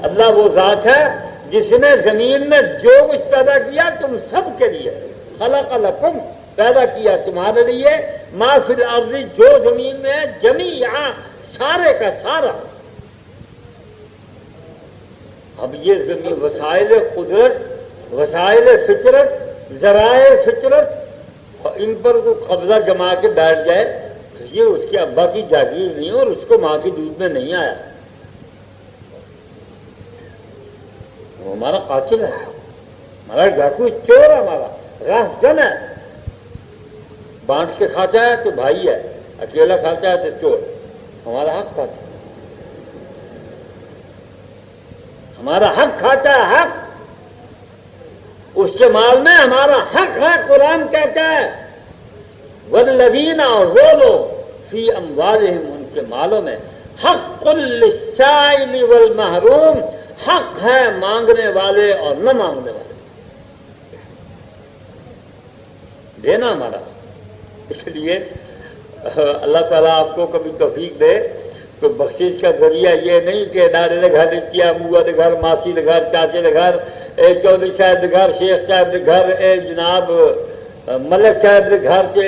اللہ وہ ذات ہے جس نے زمین میں جو کچھ پیدا کیا تم سب کے لیے. خلق لکم پیدا کیا تمہارے لیے، ما فی الارض جو زمین میں ہے، جمیعا سارے کا سارا. اب یہ زمین وسائل قدرت، وسائل فطرت، ذرائع فطرت، ان پر کو قبضہ جما کے بیٹھ جائے تو یہ اس کے ابا کی جاگیر نہیں اور اس کو ماں کی دودھ میں نہیں آیا. وہ ہمارا قاتل ہے، ہمارا ڈاکو چور ہے، ہمارا راس جن ہے. بانٹ کے کھاتا ہے تو بھائی ہے، اکیلا کھاتا ہے تو چور. ہمارا حق کھاتا ہے، ہمارا حق کھاتا ہے. حق اس کے مال میں ہمارا حق ہے. قرآن کہتا ہے والذین، اور وہ لوگ فی اموالہم ان کے مالوں میں، حق للسائل والمحروم، حق ہے مانگنے والے اور نہ مانگنے والے. دینا ہمارا. اس لیے اللہ تعالیٰ آپ کو کبھی توفیق دے تو بخشش کا ذریعہ یہ نہیں کہ ڈاڑے کے گھر، کیا بوا کے گھر، ماسی کے گھر، چاچے کے گھر، اے چودھری صاحب کے گھر، شیخ صاحب کے گھر، اے جناب ملک صاحب کے گھر سے،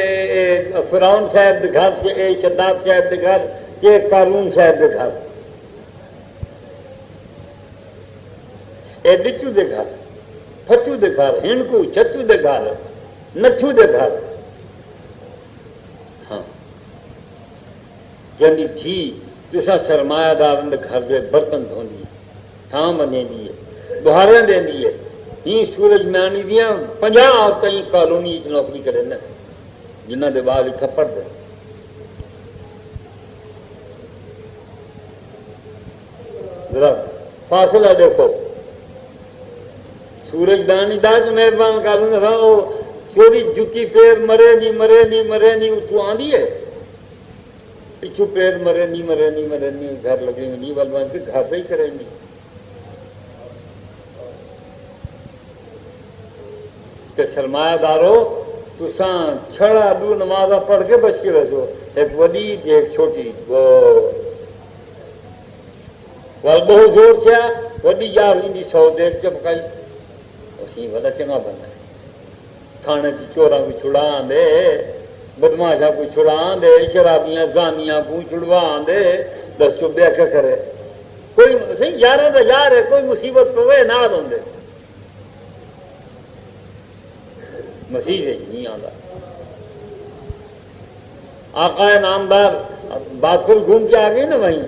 فرعون صاحب کے گھر سے، اے شداد صاحب کے گھر سے، قارون صاحب کے گھر، اے بچو کے گھر، پھچو کے گھر، ہنکو چھتو کے گھر، نچو کے گھر. ہاں جنی تھی تسا سرمایہ دار گھر کے برتن دھوندی، تھان بنے دیے، بہاریں دیں دیے. ہی سورج میانی دیا 50 عورتیں کالونی نوکری کریں نا، جنہ کے بعد تھپڑ دے. ذرا فاصلہ دیکھو. سورج دانی داج مہربان کالونی تھا وہ سوری جتی پیر مرے نہیں اتو آدھی ہے، پچھو پیر مرے نہیں گھر لگے نہیں بلوان کے گھر سے ہی کریں گی. کہ سرمایہ دارو تسان چھڑا دو نمازہ پڑھ کے بچ کے رسو، ایک وڈی ایک چھوٹی. بہت زور تھیا وڈی یار ہوئی 100 دیر چپکائی اسی وڈا چنگا بننا. تھانے سے چوراں کو چھڑا دے، بدماشاں کو چھڑا دے، شرابیاں زانیاں کو چھڑوا دے. دس چبیا کیا کرے کوئی صحیح یاروں کا یار ہے، کوئی مصیبت پوے نہ دے مسیح نہیں آتا. آقا نامدار بات پھر گھوم کے آ گئی نا وہیں.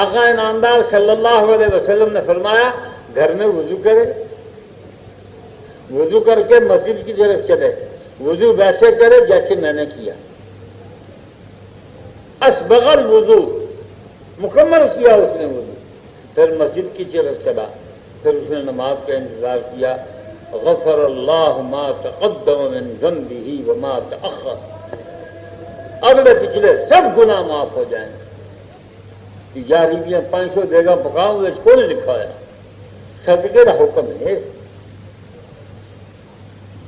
آقا نامدار صلی اللہ علیہ وسلم نے فرمایا گھر میں وضو کرے، وضو کر کے مسجد کی طرف چلے، وضو ویسے کرے جیسے میں نے کیا. اسبغ الوضو مکمل کیا اس نے وضو، پھر مسجد کی طرف چلا، پھر اس نے نماز کا انتظار کیا. غفر اللہ ما تقدم من ذنبہ وما تأخر، اگلے پچھلے سب گناہ معاف ہو جائیں. تجاری بھی 500 دے گا پکاؤ گے کون لکھا ہے؟ صدقے کا حکم ہے.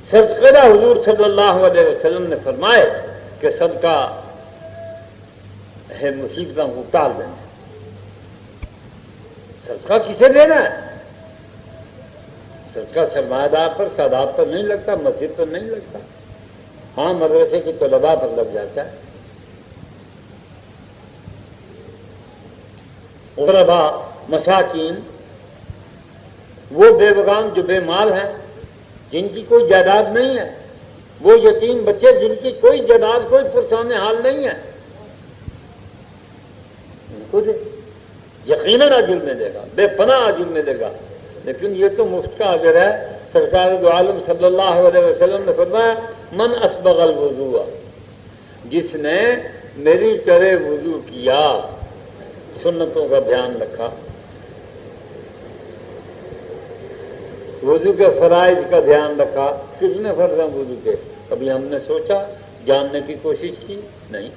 صدقے کا حضور صلی اللہ علیہ وسلم نے فرمائے کہ صدقہ ہے مصیبتوں کو ٹال دینا. صدقہ کسے دینا ہے؟ صدقہ سرمایہ دار پر، سادات پر نہیں لگتا، مسجد پر نہیں لگتا. ہاں مدرسے کی طلباء پر لگ جاتا ہے. غربا، مساکین، وہ بے بغان جو بے مال ہیں، جن کی کوئی جائیداد نہیں ہے، وہ یتیم بچے جن کی کوئی جائیداد، کوئی پرسان حال نہیں ہے، ان کو دے. یقیناً اجر میں دے گا، بے پناہ اجر میں دے گا. لیکن یہ تو مفت کا اجر ہے. سرکار دو عالم صلی اللہ علیہ وسلم نے فرمایا من اسبغ الوضوء، جس نے میری طرح وضو کیا، سنتوں کا دھیان رکھا، وضو کے فرائض کا دھیان رکھا. کتنے فرض ہیں وضو کے؟ کبھی ہم نے سوچا، جاننے کی کوشش کی؟ نہیں.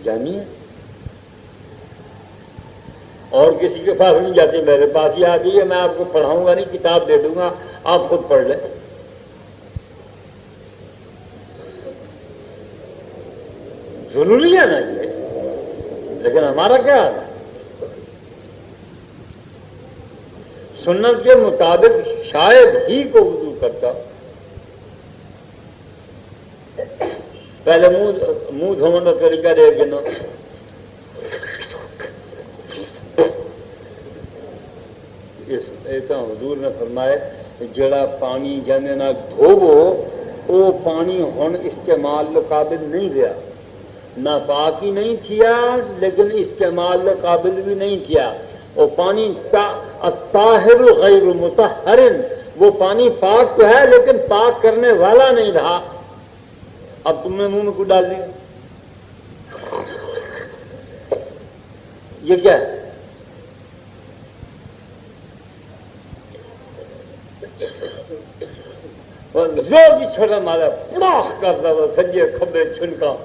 جانیے. اور کسی کے پاس نہیں جاتی، میرے پاس ہی آ گئی ہے، میں آپ کو پڑھاؤں گا نہیں، کتاب دے دوں گا، آپ خود پڑھ لیں. ضروری ہے نا یہ، لیکن ہمارا کیا حال ہے؟ سنت کے مطابق شاید ہی کو وضو کرتا. پہلے منہ دھونے کا طریقہ دے گنو. ایسا حضور نے فرمائے جڑا پانی جانے نہ دھوو وہ پانی ہن استعمال کے قابل نہیں رہا. نہ پاک ہی نہیں تھیا لیکن استعمال کے قابل بھی نہیں تھیا. وہ پانی الطاہر غیر مطہر، وہ پانی پاک تو ہے لیکن پاک کرنے والا نہیں رہا. اب تم نے منہ میں کچھ ڈال دیا، یہ کیا ہے؟ زور کی چھوٹا مارا پڑاخ کرتا وہ سجے کھبے چھنکا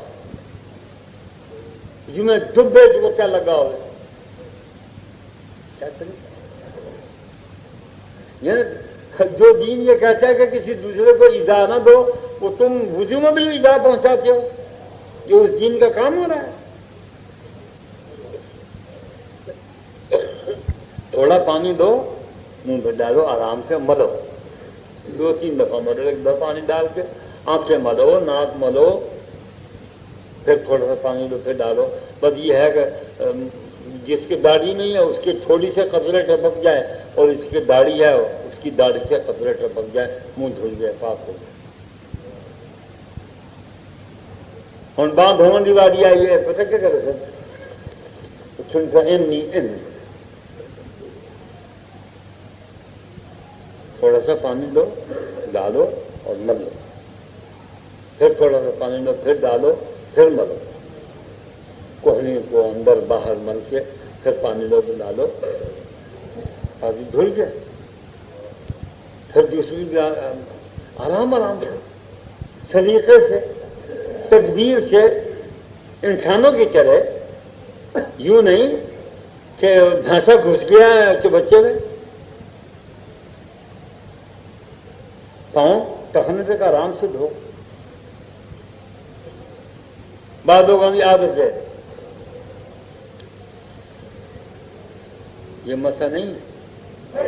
جی میں ڈبے چکا لگا ہوئے. جو دین یہ کہتا ہے کہ کسی دوسرے کو ایذا نہ دو، وہ تم وضو میں بھی ایذا پہنچاتے ہو، جو اس دین کا کام ہو رہا ہے. تھوڑا پانی دو، منہ پہ ڈالو، آرام سے ملو، 2-3 دفعہ ملو، 1 دفعہ پانی ڈال کے آنکھیں ملو، ناک ملو، پھر تھوڑا سا پانی دو، پھر ڈالو. بس یہ ہے کہ جس کی داڑھی نہیں ہے اس کی تھوڑی سے قطرے ٹپک جائے، اور اس کی داڑھی ہے اس کی داڑھی سے قطرے ٹپک جائے، منہ دھل گئے، پاک ہو گئے. ہوں باندھ دھون کی باری آئی ہے، پتہ کیا کرے سر چھنکا تھوڑا سا پانی دو، ڈالو اور مل لو، پھر تھوڑا سا پانی دو، پھر ڈالو، پھر ملو، کوہنی کو اندر باہر مل کے پھر پانی دو، ڈالو، آج دھل گئے. پھر دوسری بھی آرام آرام سے، سلیقے سے، تدبیر سے، انسانوں کی طرح، یوں نہیں کہ بھینسا گھس گیا ہے کہ بچے میں. پاؤں ٹخنے تک آرام سے دھو. بعد لوگوں کی عادت ہے، یہ مسئلہ نہیں ہے،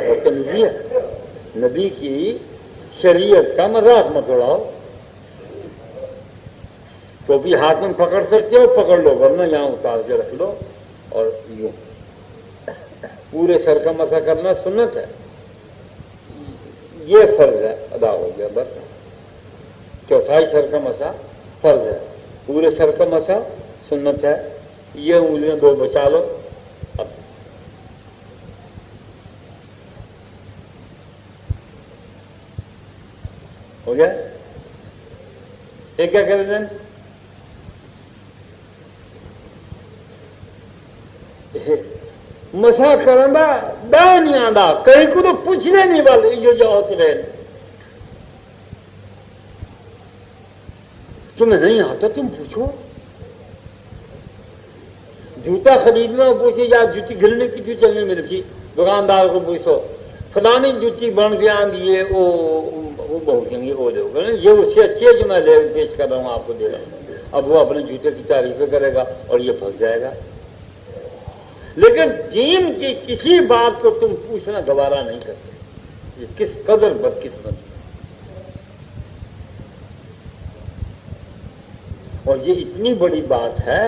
اور تنظیم ہے. نبی کی شریعت کا مذاق مت اڑاؤ. تو بھی ہاتھ میں پکڑ سکتے ہو پکڑ لو، ورنہ یہاں اتار کے رکھ لو. اور یوں پورے سر کا مسا کرنا سنت ہے، یہ فرض ہے، ادا ہو گیا. بس چوتھائی سر کا مسا فرض ہے، پورے سر کا مسا سنت ہے. یہ انگلیاں 2 بچا لو. اب ہو گیا. کیا کریں گے؟ مسا کرنا ڈا نہیں آتا، کہیں کو تو پوچھنے نہیں والے یہ جو ہوتے رہے، تمہیں نہیں آتا تم پوچھو، جوتا خریدنا پوچھے یا جوتی گھلنے کی جو چلنے ملتی، دکاندار کو پوچھو فلانی جوتی بن کے آندھی ہے وہ بہت چنگی وہ لوگ یہ اس سے اچھی ہے جو میں پیش کر رہا ہوں آپ کو دے رہا ہوں، اب وہ اپنے جوتے کی تعریفیں کرے گا اور یہ پھنس جائے گا۔ لیکن دین کی کسی بات کو تم پوچھنا گوارا نہیں کرتے، یہ کس قدر بدقسمت ہے۔ اور یہ اتنی بڑی بات ہے،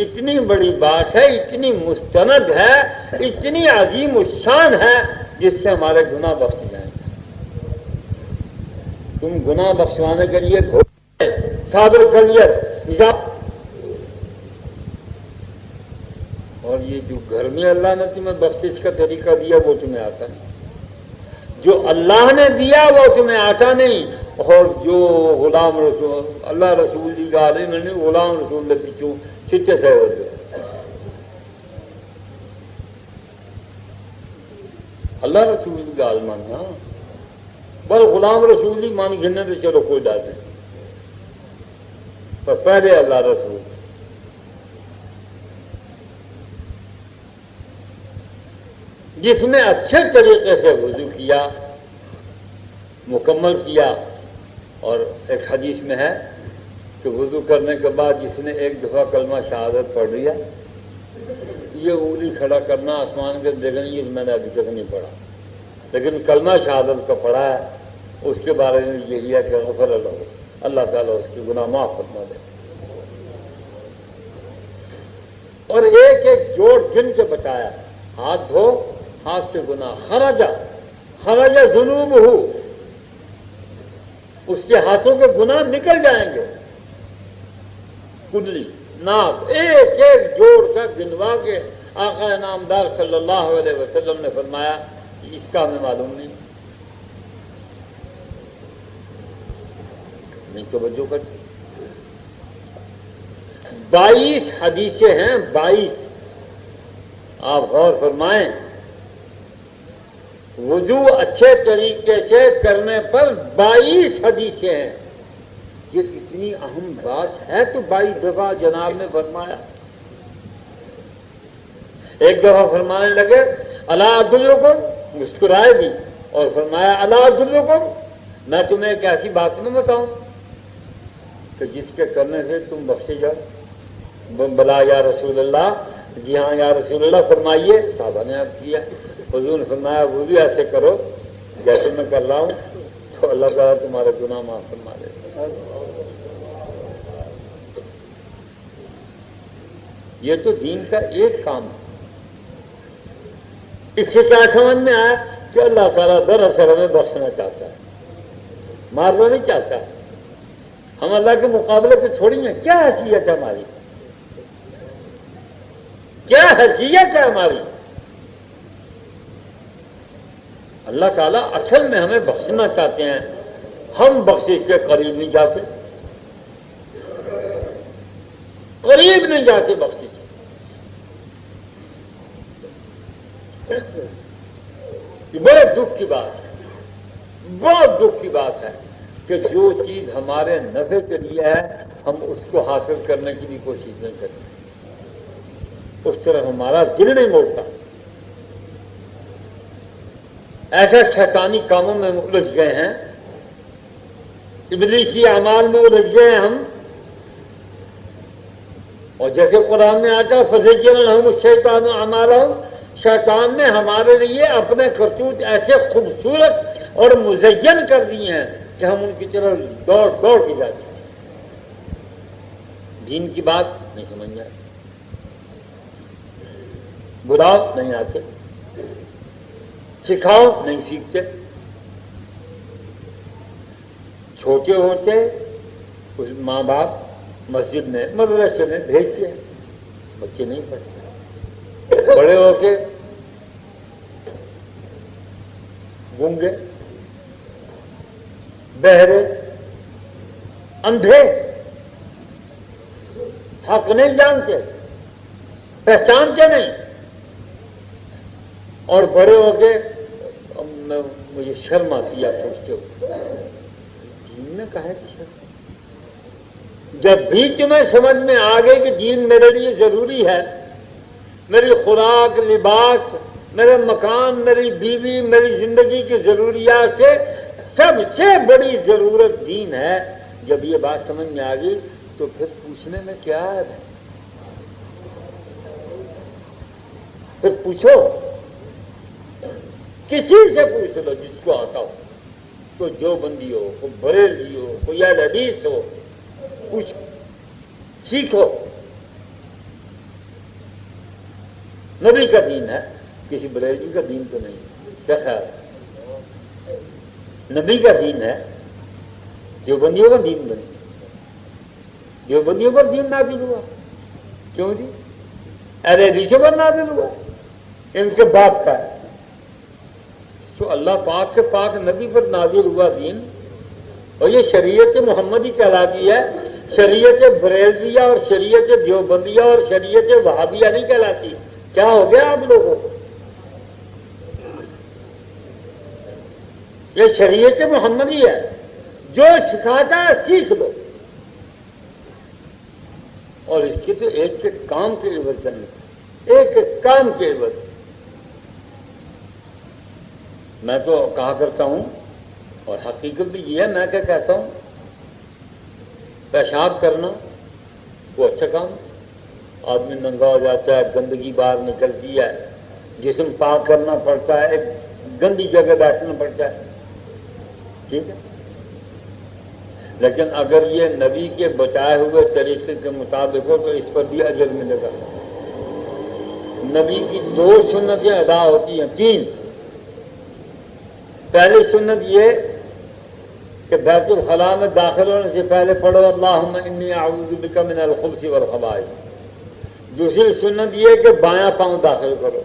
اتنی بڑی بات ہے، اتنی مستند ہے، اتنی عظیم الشان ہے جس سے ہمارے گناہ بخش جائیں گے۔ تم گناہ بخشوانے کے لیے صابر کلیت اور یہ جو گھر میں اللہ نے تمہیں بخشش کا طریقہ دیا وہ تمہیں آتا نہیں، جو اللہ نے دیا وہ تمہیں آتا نہیں، اور جو غلام رسول اللہ رسول کی گال میں نے غلام رسول کے پیچھوں سچے سے ہوتے اللہ رسول کی گال ماننا، بس غلام رسول کی مان گننے تو چلو کوئی ڈر نہیں، پر پہلے اللہ رسول جس نے اچھے طریقے سے وضو کیا، مکمل کیا، اور ایک حدیث میں ہے کہ وضو کرنے کے بعد جس نے ایک دفعہ کلمہ شہادت پڑھ لیا، یہ انگلی کھڑا کرنا آسمان کے دیکھیں یہ میں نے ابھی تک نہیں پڑھا، لیکن کلمہ شہادت کا پڑھا ہے، اس کے بارے میں یہی ہے کہ غفر اللہ تعالیٰ اس کی گناہ معاف فرما دے، اور ایک ایک جوڑ گن کے بتایا، ہاتھ دھو، ہاتھ سے گناہ خرج ذنوب ہو، اس کے ہاتھوں کے گناہ نکل جائیں گے، کڈلی ناپ ایک ایک جوڑ کا گنوا کے آقا نامدار صلی اللہ علیہ وسلم نے فرمایا اس کا ہمیں معلوم نہیں توجہ کرتی۔ 22 حدیثیں ہیں، 22 آپ غور فرمائیں، وضو اچھے طریقے سے کرنے پر 22 حدیثیں ہیں، یہ اتنی اہم بات ہے تو 22 دفعہ جناب نے فرمایا۔ ایک دفعہ فرمانے لگے الا ادلکم، مسکرائے بھی اور فرمایا الا ادلکم، میں تمہیں ایک ایسی بات میں بتاؤں کہ جس کے کرنے سے تم بخشے جاؤ۔ بلا یا رسول اللہ، جی ہاں یا رسول اللہ فرمائیے۔ صحابہ نے عرض کیا، حضور نے فرمایا وضو ایسے کرو جیسے میں کر رہا ہوں تو اللہ تعالیٰ تمہارے گناہ معاف فرما دے گا۔ یہ تو دین کا ایک کام ہے۔ اس سے کیا سمجھ میں آیا کہ اللہ تعالیٰ دراصل ہمیں بخشنا چاہتا ہے، مارنا نہیں چاہتا۔ ہم اللہ کے مقابلے پہ چھوڑی ہیں، کیا حیثیت ہے ہماری، کیا حیثیت ہے ہماری؟ اللہ تعالیٰ اصل میں ہمیں بخشنا چاہتے ہیں، ہم بخشش کے قریب نہیں جاتے، قریب نہیں جاتے بخشش۔ یہ بڑے دکھ کی بات ہے، بہت دکھ کی بات ہے کہ جو چیز ہمارے نفع کے لیے ہے ہم اس کو حاصل کرنے کی بھی کوشش نہیں کرتے، اس طرح ہمارا دل نہیں موڑتا، ایسے شیطانی کاموں میں الجھ گئے ہیں، ابلیسی اعمال میں الجھ گئے ہیں ہم۔ اور جیسے قرآن میں آتا فَزَيَّنَ لَهُمُ الشَّيْطَانُ أَعْمَالَهُم، شیطان نے ہمارے لیے اپنے کرتوت ایسے خوبصورت اور مزین کر دیے ہیں کہ ہم ان کی طرف دوڑ دوڑ کے جاتے ہیں، دین کی بات نہیں سمجھ میں آتی، بلاؤ نہیں آتے، سکھاؤ نہیں سیکھتے، چھوٹے ہوتے کچھ ماں باپ مسجد میں مدرسے میں بھیجتے ہیں، بچے نہیں پڑھتے، بڑے ہو کے گونگے، بہرے، اندھے، حق نہیں جانتے، پہچانتے نہیں، اور بڑے ہو کے مجھے شرم آتی ہے پوچھتے ہو دین میں کہا ہے کہ شرم؟ جب بھی تمہیں سمجھ میں آ گئی کہ دین میرے لیے ضروری ہے، میری خوراک، لباس، میرے مکان، میری بیوی، میری زندگی کی ضروریات سے سب سے بڑی ضرورت دین ہے، جب یہ بات سمجھ میں آ گئی تو پھر پوچھنے میں کیا ہے؟ پھر پوچھو، کسی سے پوچھ لو جس کو آتا ہو، کوئی جو بندی ہو، کوئی بریلوی ہو، کوئی اہل حدیث ہو، پوچھو، سیکھو۔ نبی کا دین ہے، کسی بریلوی کا دین تو نہیں، کیا خیال ہے؟ نبی کا دین ہے، دیوبندیوں کا دین نہیں، دیوبندیوں پر دین نازل ہوا، کیوں جی؟ اہل حدیثوں پر نازل ہوا، ان کے باپ کا ہے، تو اللہ پاک کے پاک نبی پر نازل ہوا دین، اور یہ شریعت محمدی کہلاتی ہے، شریعت بریلویہ اور شریعت دیوبندیہ اور شریعت وہابیہ نہیں کہلاتی۔ کیا ہو گیا آپ لوگوں کو؟ یہ شریعت محمدی ہے، جو سکھاتا ہے سیکھ لو، اور اس کی تو ایک ایک کام کے عوض جنت ہے، ایک ایک کام کے عوض۔ میں تو کہا کرتا ہوں، اور حقیقت بھی یہ ہے، میں کیا کہتا ہوں، پیشاب کرنا وہ اچھا کام، آدمی ننگا ہو جاتا ہے، گندگی باہر نکلتی ہے، جسم پاک کرنا پڑتا ہے، ایک گندی جگہ بیٹھنا پڑتا ہے، ٹھیک ہے، لیکن اگر یہ نبی کے بتائے ہوئے طریقے کے مطابق ہو تو اس پر بھی اجر ملے گا۔ نبی کی 2 سنتیں ادا ہوتی ہیں، 3۔ پہلی سنت یہ کہ بیت الخلاء میں داخل ہونے سے پہلے پڑھو اللہم انی اعوذ بک من الخبث والخبائث۔ دوسری سنت یہ کہ بایاں پاؤں داخل کرو۔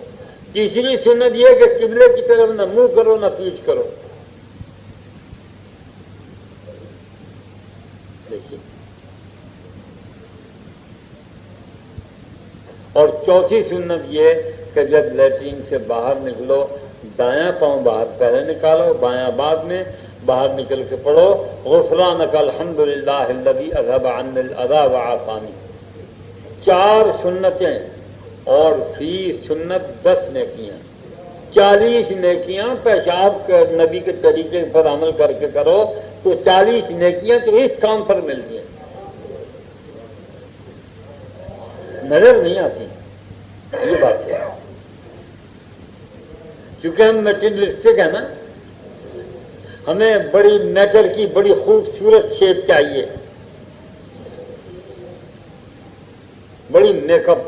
تیسری سنت یہ کہ قبلے کی طرف نہ منہ کرو نہ پیٹھ کرو۔ دیکھیے، اور چوتھی سنت یہ کہ جب لیٹرین سے باہر نکلو دایاں پاؤں باہر پہلے نکالو، بایاں بعد میں، باہر نکل کے پڑھو غفرانک الحمدللہ الذی اذھب عنی الاذی وعافانی۔ 4 سنتیں اور فی سنت 10 نیکیاں، 40 نیکیاں پیشاب کے نبی کے طریقے پر عمل کر کے کرو تو 40 نیکیاں تو اس کام پر ملتی ہیں، نظر نہیں آتی، یہ بات ہے۔ کیونکہ ہم میٹیریلسٹک ہیں نا، ہمیں بڑی میٹر کی بڑی خوبصورت شیپ چاہیے، بڑی میک اپ،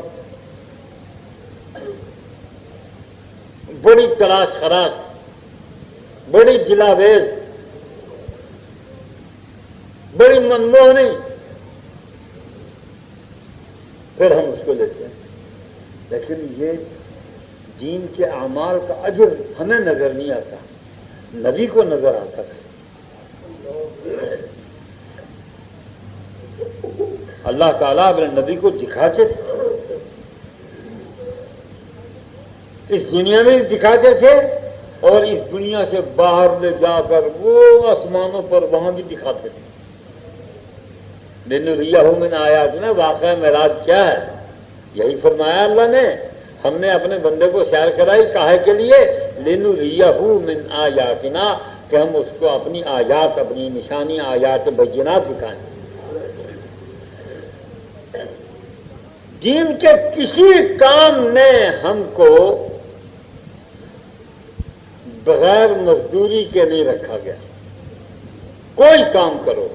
بڑی تلاش خراش، بڑی جلاویز، بڑی منموہنی، پھر ہم اس کو لیتے ہیں۔ لیکن یہ دین کے اعمال کا اجر ہمیں نظر نہیں آتا، نبی کو نظر آتا تھا۔ اللہ تعالیٰ اپنے نبی کو دکھاتے تھے، اس دنیا میں بھی دکھاتے تھے اور اس دنیا سے باہر لے جا کر وہ آسمانوں پر وہاں بھی دکھاتے تھے۔ لنریہ من آیاتنا، واقعہ معراج کیا ہے؟ یہی فرمایا اللہ نے، ہم نے اپنے بندے کو سیر کرائی، کاہے کے لیے؟ لنریہ من آیاتنا، کہ ہم اس کو اپنی آیات، اپنی نشانی، آیات بینات دکھائیں۔ دین کے کسی کام نے ہم کو بغیر مزدوری کے نہیں رکھا گیا۔ کوئی کام کرو،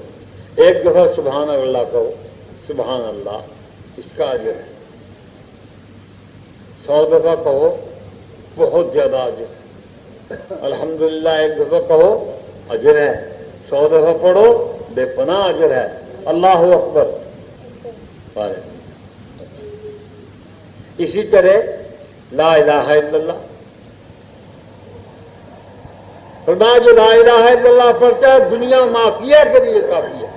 ایک دفعہ سبحان اللہ کہو، سبحان اللہ، اس کا اجر ہے۔ 100 دفعہ کہو، بہت زیادہ اجر ہے۔ الحمدللہ ایک دفعہ کہو، اجر ہے۔ 100 دفعہ پڑھو، بے پناہ اجر ہے۔ اللہ اکبر۔ اسی طرح لا الہ الا اللہ، فرمایا جو لا الہ الا اللہ پڑھتا ہے دنیا مافیہ کے لیے کافی ہے۔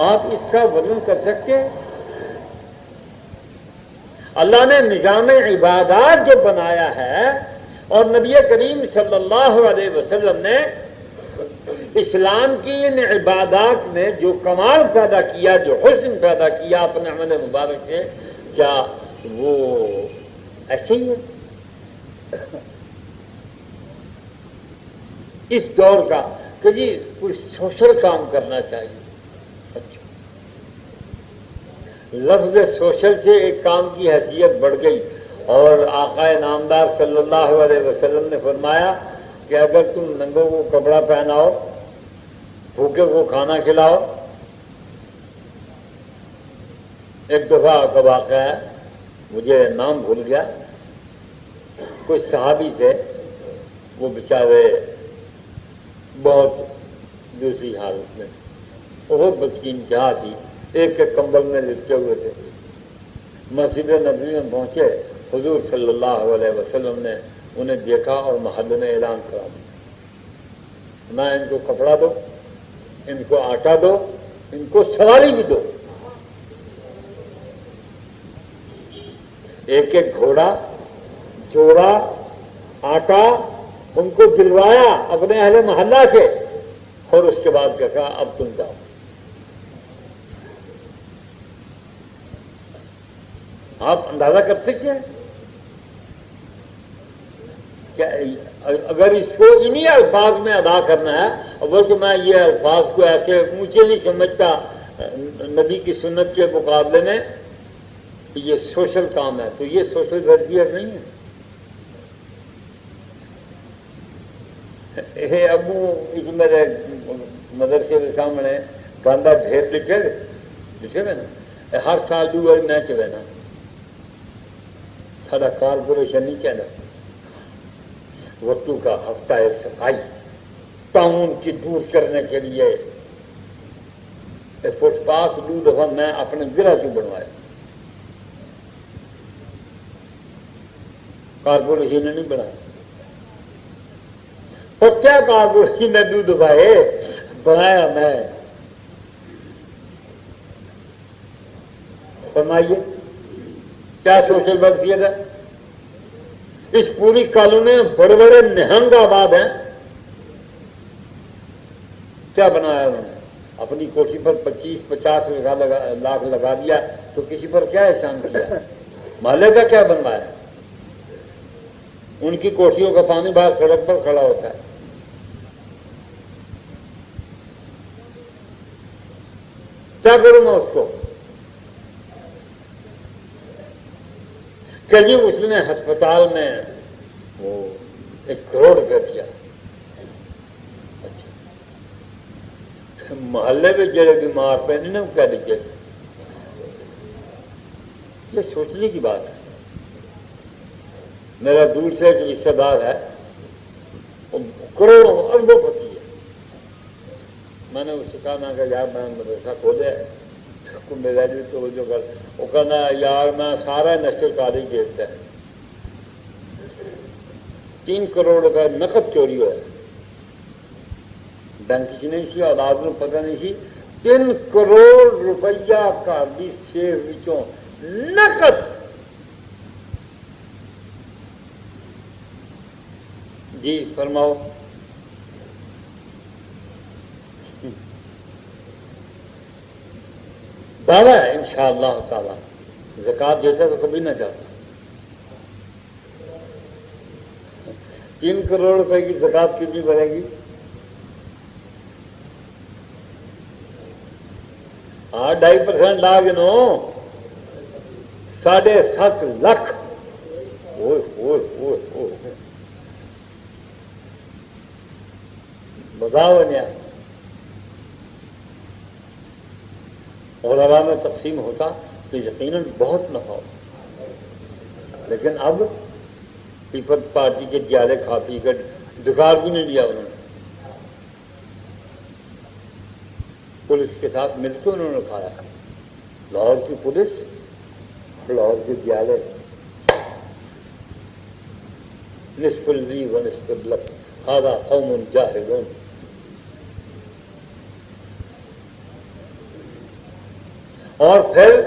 آپ اس کا وزن کر سکتے ہیں؟ اللہ نے نظام عبادات جو بنایا ہے، اور نبی کریم صلی اللہ علیہ وسلم نے اسلام کی ان عبادات میں جو کمال پیدا کیا، جو حسن پیدا کیا اپنے عمل مبارک سے، کیا وہ ایسے ہی ہے؟ اس دور کا کہ جی کوئی سوشل کام کرنا چاہیے. اچھا، لفظ سوشل سے ایک کام کی حیثیت بڑھ گئی، اور آقا نامدار صلی اللہ علیہ وسلم نے فرمایا کہ اگر تم ننگوں کو کپڑا پہناؤ، بھوکے کو کھانا کھلاؤ. ایک دفعہ کا واقعہ ہے، مجھے نام بھول گیا، کوئی صحابی سے، وہ بیچارے بہت دوسری حالت میں، بہت بدقین جہاں تھی، ایک کے کمبل میں لپٹے ہوئے تھے. مسجد نبوی میں پہنچے، حضور صلی اللہ علیہ وسلم نے انہیں دیکھا اور محلے میں اعلان کرا دیا، نہ ان کو کپڑا دو، ان کو آٹا دو، ان کو سواری بھی دو. ایک ایک گھوڑا، جوڑا، آٹا ان کو دلوایا اپنے اہل محلہ سے، اور اس کے بعد کہا اب تم جاؤ. آپ اندازہ کر سکتے ہیں کیا اگر اس کو انہی الفاظ میں ادا کرنا ہے؟ اور بلکہ میں یہ الفاظ کو ایسے اونچے نہیں سمجھتا نبی کی سنت کے مقابلے میں، یہ سوشل کام ہے، تو یہ سوشل ویلفیئر نہیں ہے. ابو اس میرے مدرسے کے سامنے گاندھا ڈھیر لکھے ہوئے نا، ہر سال دو بار میچ ہوئے نا، سارا کارپوریشن نہیں کہنا، وقتوں کا ہفتہ صفائی تعاون کی دور کرنے کے لیے فٹ پاس 2 دفعہ میں اپنے گرہ کیوں بنوایا، کارپوریشن نے نہیں بنایا. اور کیا کارپوریشن نے 2 دفعہ بنایا میں؟ فرمائیے کیا سوشل ویلفیئر ہے؟ اس پوری کالونی میں بڑے بڑے نہنگ آباد ہیں، کیا بنایا انہوں نے؟ اپنی کوٹھی پر 25-50 لاکھ لگا دیا، تو کسی پر کیا احسان کیا؟ محلے کا کیا بنوایا؟ ان کی کوٹھیوں کا پانی باہر سڑک پر کھڑا ہوتا ہے. کیا کروں میں اس کو کہ جی اس نے ہسپتال میں وہ 1 کروڑ روپیہ دیا. اچھا، محلے میں جڑے بیمار پہ انہوں کیا دیجیے؟ یہ سوچنے کی بات ہے. میرا دور سے ایک رشتے دار ہے، وہ کروڑوں اربوں پتی ہے. میں نے اس سے کہا، میں کہ یار میں مدرسہ کھولے میرا بھی توجہ کر. وہ کہنا یار میں سارا نشر کالج دیکھتا ہے. 3 کروڑ روپے نقد چوری ہوا، بینک کی نہیں سی، اولاد کو پتہ نہیں سی. 3 کروڑ روپیہ کا بھی سیف وچوں نقد. جی فرماؤ. دعویٰ ہے انشاءاللہ تعالی زکوٰۃ دیتا تو کبھی نہ جاتا. 3 کروڑ روپے کی زکوٰۃ کتنی بنے گی؟ 2.5% لا گنو 7.5 لاکھ. بتاؤ نیا. اور عوام میں تقسیم ہوتا تو یقیناً بہت نفع ہوتا. لیکن اب پیپلز پارٹی کے جیالے کھا پی کر دکار بھی نہیں لیا انہوں نے. پولیس کے ساتھ مل کے انہوں نے کھایا. لاہور کی پولیس اور لاہور کے جیالے، نصف اللی و نصف اللک ھذا قوم جاہلون. اور پھر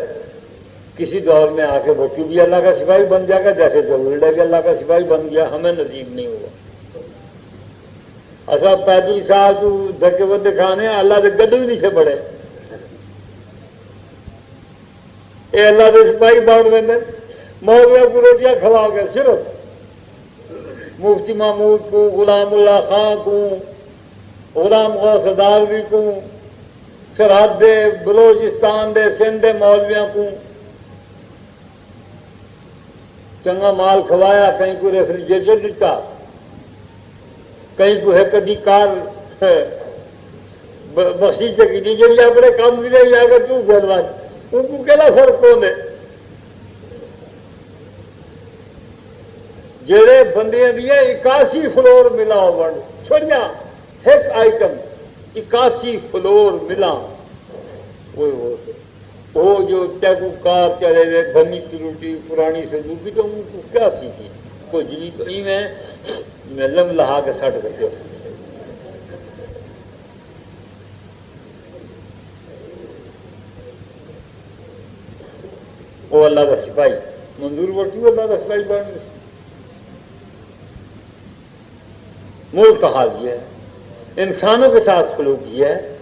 کسی دور میں آ کے بھٹو بھی اللہ کا سپاہی بن جائے گا، جیسے ضرور بھی اللہ کا سپاہی بن گیا، ہمیں نصیب نہیں ہوا۔ اصا 35 سال تو دھکے ودے کھانے اللہ کے گدو بھی نہیں سے بڑے، یہ اللہ کے سپاہی بن میں مولویوں کو روٹیاں کھوا کے صرف مفتی محمود کو، غلام اللہ خان کو، غلام غوث ادالوی کو، سرحد دے بلوچستان دے سندھ دے مولویوں کو چنگا مال کھوایا، کہیں کو ریفریجریٹر دیتا، کہیں کو ہے کدی کار بخشی چکی دی جی اپنے کام بھی نہیں آ کر تو گلوا ان کو کہنا فرق کون ہے؟ جڑے بندے دیا 81 فلور ملا بن چھوڑیا ایک آئٹم 81 فلور ملا، وہ جو تیگو کار چلے ہوئے بنی ٹوٹی پرانی صندوقی تو ان کو کیا تھی کوئی جی تو میں لم لہا کے سٹ کرتے وہ اللہ کا سپاہی منظور وٹی اللہ کا سپاہی بن گئی۔ ملک کا حال یہ ہے، انسانوں کے ساتھ سلوک یہ ہے،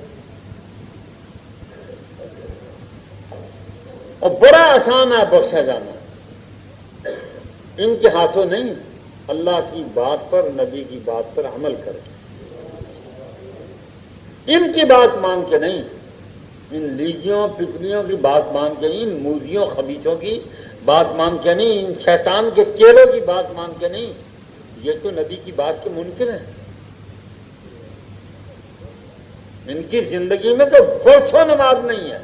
اور بڑا آسان ہے بخشا جانا، ان کے ہاتھوں نہیں، اللہ کی بات پر نبی کی بات پر عمل کرے، ان کی بات مان کے نہیں، ان لیجیوں پکڑیوں کی بات مان کے نہیں، ان موذیوں خبیثوں کی بات مان کے نہیں، ان شیطان کے چیلوں کی بات مان کے نہیں، یہ تو نبی کی بات کے منکر ہیں۔ ان کی زندگی میں تو برسوں نماز نہیں ہے،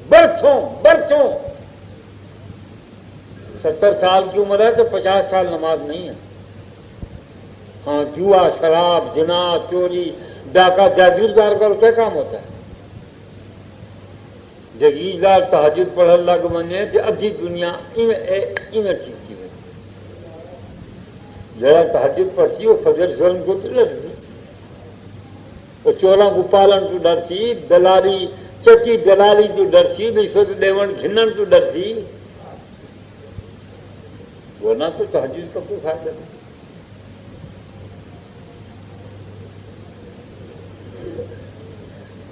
برسوں 70 سال کی عمر ہے تو 50 سال نماز نہیں ہے۔ ہاں جوا، شراب، زنا، چوری، ڈاکہ، جاگیردار کا کیا کام ہوتا ہے؟ جاگیردار تہجد پڑھ لگ بنے تو ادھی دنیا ایویں ٹھیک سی ہوئی، جڑا تہجد پڑھ سی وہ فجر ظلم کو تو لڑ سی، وہ چوراں کو پالن تو ڈر سی، دلالی چٹی دلالی تو ڈر سی، رشوت دیون گھنن تو ڈر سی، ورنہ تو تہجد کا کوئی فائدہ نہیں۔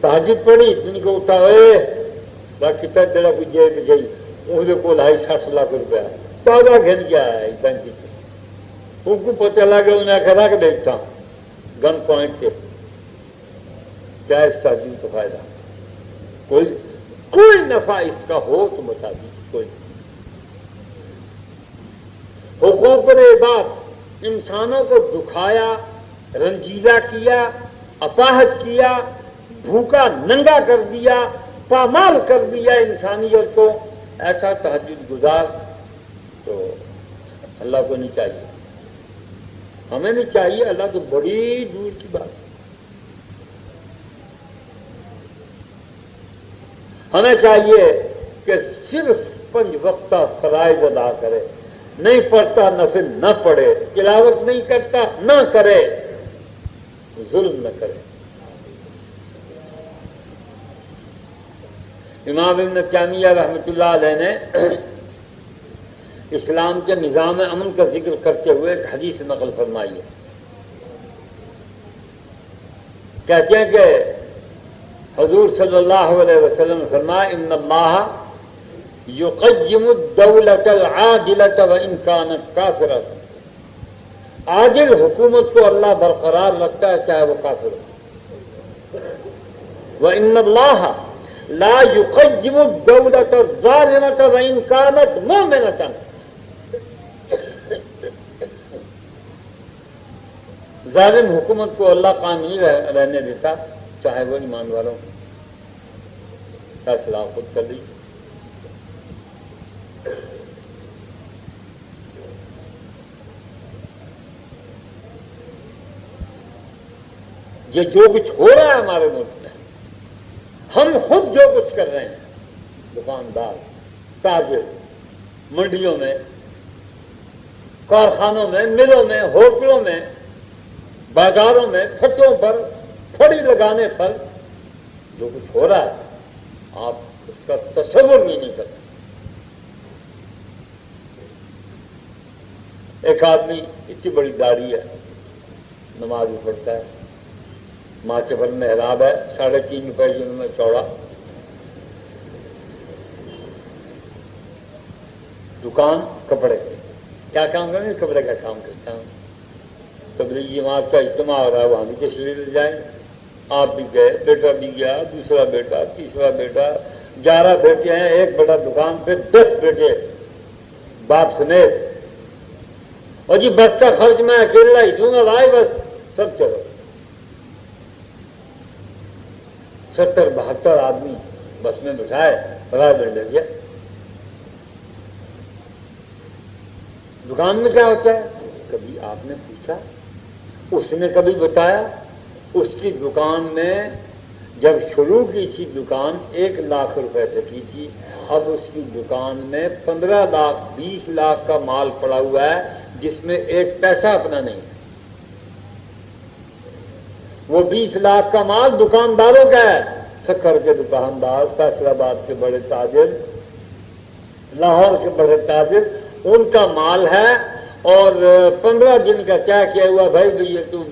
تہجد پڑھی جن کو اٹھا باقی تیرا کوئی جیب جائی وہ 60 لاکھ روپیہ تازہ گھن گیا ہے بینک سے، ان کو پتہ لگا انہیں آخر رکھ دیتا گن پوائنٹ پہ، کیا اس تہجد کا فائدہ؟ کوئی نفع اس کا ہو تو بتا دیجیے، کوئی حقوق عباد انسانوں کو دکھایا، رنجیدہ کیا، اپاہج کیا، بھوکا ننگا کر دیا، پامال کر دیا انسانیت کو، ایسا تہجد گزار تو اللہ کو نہیں چاہیے، ہمیں نہیں چاہیے، اللہ تو بڑی دور کی بات ہے۔ ہمیں چاہیے کہ صرف 5 وقتہ فرائض ادا کرے، نہیں پڑھتا نفل نہ پڑھے، تلاوت نہیں کرتا نہ کرے، ظلم نہ کرے۔ امام ابن تیمیہ رحمۃ اللہ علیہ نے اسلام کے نظام امن کا ذکر کرتے ہوئے ایک حدیث نقل فرمائی ہے، کہتے ہیں کہ حضور صلی اللہ علیہ وسلم نے فرمایا ان اللہ یقیم الدولۃ العادلۃ وان کانت کافرۃ، عادل حکومت کو اللہ برقرار رکھتا ہے چاہے وہ کافر ہو، وان اللہ لا یقیم الدولۃ الظالمۃ وان کانت مؤمنۃ، ظالم حکومت کو اللہ قائم نہیں رہنے دیتا چاہے وہ ایمان والوں فیصلہ خود کر لیجیے۔ یہ جو کچھ ہو رہا ہے ہمارے ملک میں، ہم خود جو کچھ کر رہے ہیں، دکاندار، تاجر، منڈیوں میں، کارخانوں میں، ملوں میں، ہوٹلوں میں، بازاروں میں، پھٹوں پر، پھڑی لگانے پر جو کچھ ہو رہا ہے، آپ اس کا تصور بھی نہیں کر سکتے۔ ایک آدمی اتنی بڑی داڑھی ہے، نماز بھی پڑھتا ہے، ماچے پر محراب ہے، 3.5 روپے جنہوں میں چوڑا، دکان کپڑے کی، کیا کام کریں؟ کپڑے کا کام کرتا ہوں۔ تبلیغی جماعت کا اجتماع ہو رہا ہے، وہاں بھی تشریف لے جائیں، آپ بھی گئے، بیٹا بھی گیا، دوسرا بیٹا، تیسرا بیٹا، 11 بیٹے ہیں، ایک بڑا دکان پہ 10 بیٹے باپ سمیت، اور جی بس کا خرچ میں اکیلا ہی دوں گا بھائی، بس سب چلو۔ 70-72 آدمی بس میں بٹھائے، رائے بنڈر گیا۔ دکان میں کیا ہوتا ہے؟ کبھی آپ نے پوچھا؟ اس نے کبھی بتایا؟ اس کی دکان میں جب شروع کی تھی دکان 1 لاکھ روپے سے کی تھی، اب اس کی دکان میں 15 لاکھ 20 لاکھ کا مال پڑا ہوا ہے، جس میں 1 پیسہ اپنا نہیں ہے۔ وہ 20 لاکھ کا مال دکانداروں کا ہے، شکر کے دکاندار، فیصل آباد کے بڑے تاجر، لاہور کے بڑے تاجر، ان کا مال ہے، اور 15 دن کا کیا کیا ہوا بھائی، تو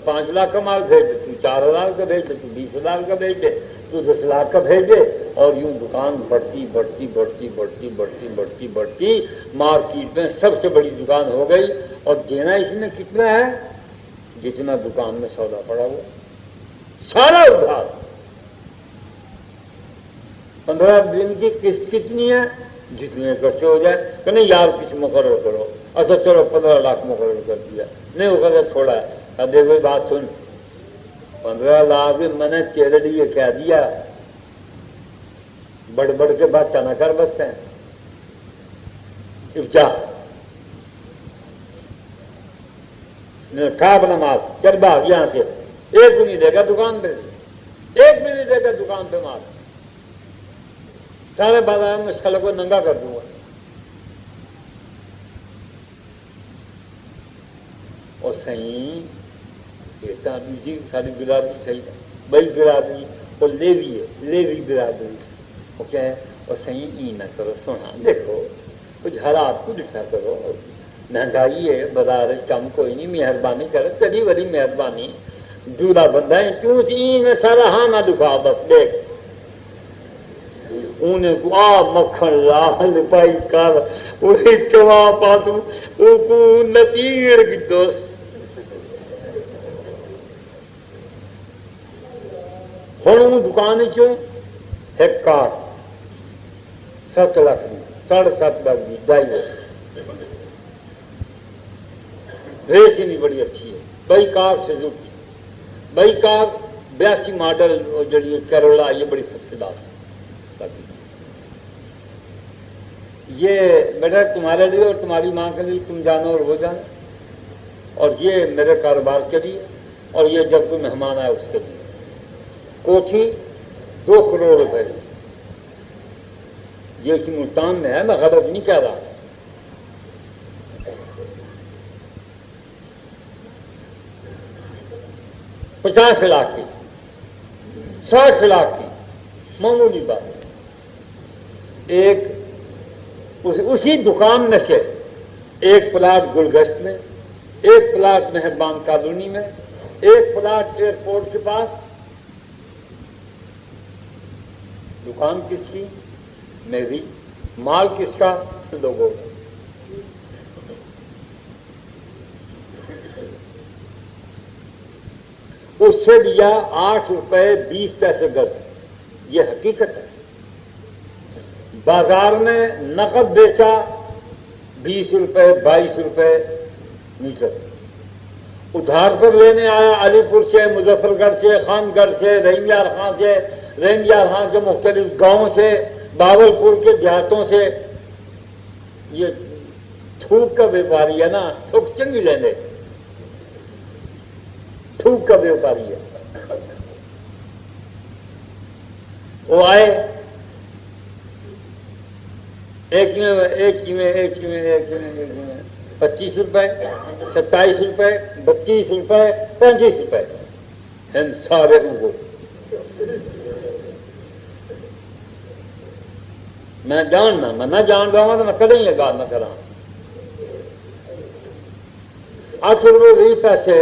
5 لاکھ کا مال بھیج دے، تو 4,000 کا بھیج دے، تو 20,000 کا بھیج دے، تو 10 لاکھ کا بھیج دے، اور یوں دکان بڑھتی بڑھتی بڑھتی بڑھتی بڑھتی بڑھتی بڑھتی مارکیٹ میں سب سے بڑی دکان ہو گئی۔ اور دینا اس نے کتنا ہے؟ جتنا دکان میں سودا پڑا ہوا، سارا ادھار۔ 15 دن کی قسط کتنی ہے؟ جتنے خرچے ہو جائے کہ نہیں یار کچھ مقرر کرو، اچھا چلو 15 لاکھ مقرر کر دیا، نہیں وہ کہتا تھوڑا ہے، اب دیکھو بات سن، 15 لاکھ میں نے تیرے لیے کہہ دیا، بڑھ بڑھ کے بات نہ کر بستے ہیں، افجا کھا اپنا مال، چل بھاگ یہاں سے، ایک بھی نہیں دے گا دکان پہ، ایک بھی نہیں دے گا دکان پہ مال، سارے بازار میں سڑک کو ننگا کر دوں گا۔ اور صحیح کہتا جی ساری برادری صحیح ہے، بڑی برادری، وہ لیوی ہے، لیوی برادری، وہ کیا ہے؟ اور صحیح ای نہ کرو، سونا دیکھو کچھ حالات کو لکھا کرو، مہنگائی ہے، بازار کم کوئی نہیں، مہربانی کرو، چلی بڑی مہربانی، جوڑا بندہ ہے کیوں ای میں سارا ہاں نہ دکھا، بس دیکھ انہیں کو مکھن لال پائی کر وہی کما پاتو کو نتیر کی دوست ہوں دکان چوں ایک کار 7 لاکھ کی، 7.5 لاکھ کی، 2.5 ریس ہی بڑی اچھی ہے، بئی کار سزوکی، بئی کار 82 ماڈل جڑی کیرولا، یہ بڑی فرسٹ کلاس ہے۔ یہ بیٹا تمہارے لیے اور تمہاری ماں کے لیے، تم جانو اور وہ جانے، اور یہ میرے کاروبار کے لیے، اور یہ جب کوئی مہمان آئے اس کے لیے۔ کوٹھی 2 کروڑ روپے، یہ اسی ملتان میں ہے، میں غلط نہیں کہہ رہا۔ پچاس لاکھ کی، 60 لاکھ کی، معمولی بات ہے۔ ایک اسی دکان میں سے ایک پلاٹ گلگشت میں، ایک پلاٹ مہربان کالونی میں، ایک پلاٹ ایئرپورٹ کے پاس۔ دکان کس کی؟ میری۔ مال کس کا؟ لوگوں کا۔ اس سے لیا 8 روپے 20 پیسے گز، یہ حقیقت ہے۔ بازار میں نقد بیچا 20 روپے 22 روپے میٹر، ادھار پر لینے آیا علی پور سے، مظفر گڑھ سے، خان گڑھ سے، رحیم یار خان سے، رحیم یار خان کے مختلف گاؤں سے، باول پور کے دیہاتوں سے۔ یہ تھوک کا ویپاری ہے نا، تھوک چنگی لینے، تھوک کا ویپاری ہے۔ وہ آئے ایک میں 25 روپے، 27 روپے، 32 روپے، 35 روپے، ہم سارے کو میں جاننا، میں نہ جان گا تو میں کدیں یہ گال نہ کرا۔ 8 روپے 20 پیسے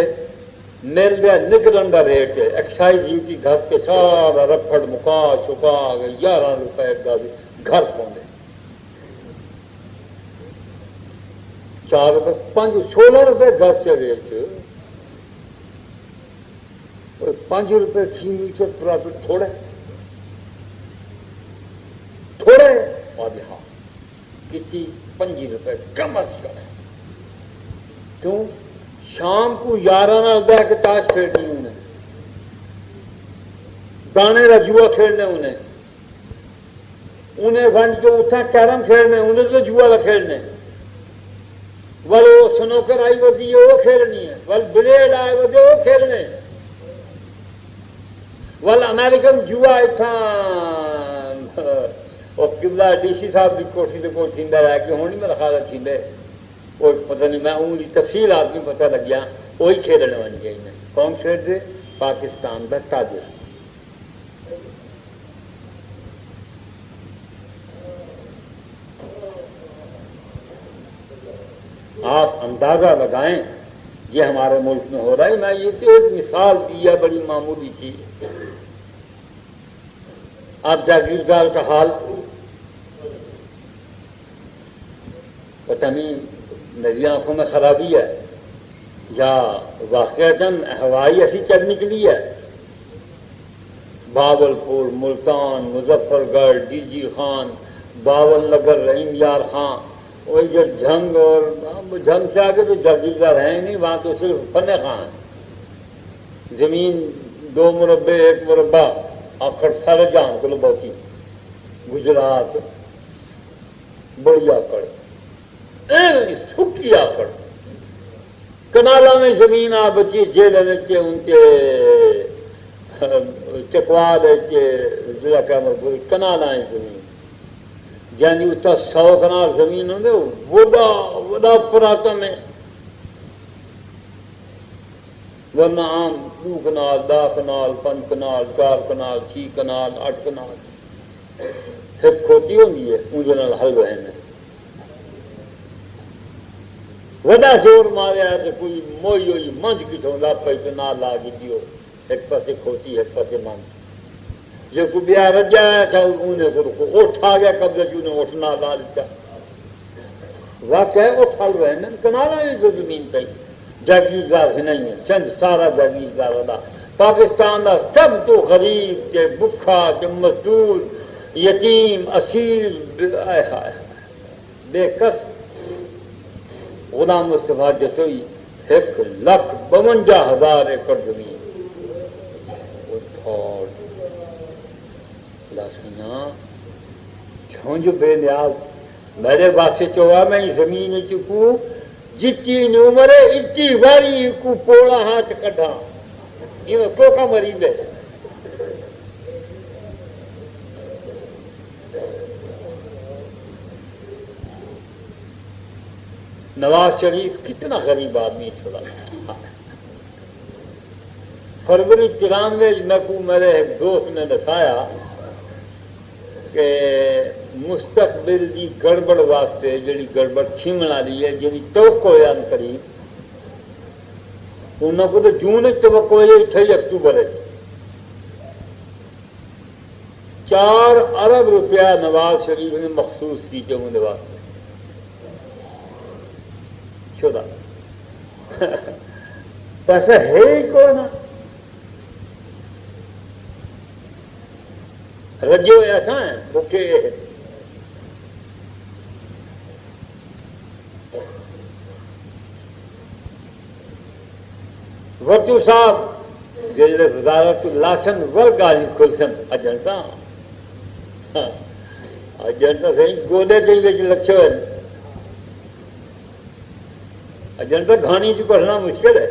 مل دیا نکلن کا ریٹ ہے، ایکسائز ڈیوٹی گھر کے سارا رفڑ مکا چکا 11 روپے کا بھی گھر پہنچے 4 روپے 16 روپے گز کے ریٹ 5 روپے فی میٹر پرافٹ تھوڑے اور ہاں کسی 5 روپے کم از کم کیوں شام کو 11 بہ کے تاش کھیلنی انہیں دانے کا جوا کھیلنے انہیں ونج کے اٹھا کیرم کھیلنے انہیں تو جوا کا کھیلنے ول وہ سنوکر آئی ودی ہے وہ کھیلنی ہے ول بلیڈ آئے ودی وہ کھیلنے ول امریکن جوا اتنا وہ قبلہ ڈی سی صاحب کی کوٹھی کے کول تھیندا رہا کہ ہوں نہیں میرا خیال تھیندے وہ پتہ نہیں میں ان تفصیل آدمی پتہ لگیا وہی کھیلنے بن گئی میں کون کھیل دے پاکستان کا تاجر آپ اندازہ لگائیں یہ ہمارے ملک میں ہو رہا ہے. میں یہ تو ایک مثال دی ہے بڑی معمولی سی. آپ جاگیردار کا حال پتہ نہیں میری آنکھوں میں خرابی ہے یا واقعتاً ہوائی ایسی چل نکلی ہے. باولپور ملتان مظفر گڑھ ڈی جی خان باول نگر رحیم یار خان وہی جو جھنگ اور جھنگ سے آگے تو جاگیردار ہیں نہیں وہاں تو صرف فن خان زمین 2 مربع 1 مربع آکڑ سارے جان کو بہتی گجرات بڑی آکڑ سکی آکڑ کنالا میں زمین آ بچی جیل ان کے چکوال ضلع کامرپوری کنالا زمین جی اتنا 100 کنال زمین ہوں وڈا پراتم ہے ورنہ عام 2 کنال 10 کنال 5 کنال 4 کنال 6 کنال 8 کنال ایک کھوتی ہوگی ہے اندر حل رہے وڈا زور ماریا تو کوئی موئی ہوئی منج کٹوں لاپ پہ تو نہ لا گی دیو ایک پاسے کھوتی ایک پاسے منج جو کو بیا رجا تھا انہیں کو اٹھ آ گیا قبضہ سے انہیں اٹھنا لا دیتا واقعہ اٹھ حل رہے ہیں کنالا ہے جو زمین پہ جاگیردار ہی نہیں ہے سندھ سارا جاگیردار والا پاکستان کا سب تو غریب کے بکھا کے مزدور یتیم اسیر بے کس غلام مصطفیٰ جسوئی 1,52,000 ایکڑ زمین جھونج بے نیاز میرے واسطے چوا میں زمین چکو جتی نمرے اتی واری کو پوڑا ہاتھ کٹا یہ کوکا مریض ہے نواز شریف کتنا غریب آدمی چھوڑا. فروری 93 میں کو میرے ایک دوست نے دسایا کہ مستقبل کی گڑبڑ واسطے جڑی گڑبڑ تھیمن والی ہے جی توقع ہے قریب انہوں کو تو جون توقع ہے 28 اکتوبر 4 ارب روپیہ نواز شریف نے مخصوص کی چاہوں واسطے چھوڑا پیسہ ہے ہی کون رجو ایسا ہے بھوکے وٹو صاحب جیسے وزارت لاشن ورگ آئی کلسن اجنتا اجنتا صحیح گودے کے بچ لچھو ہے اجنتا گھانی چ کھڑنا مشکل ہے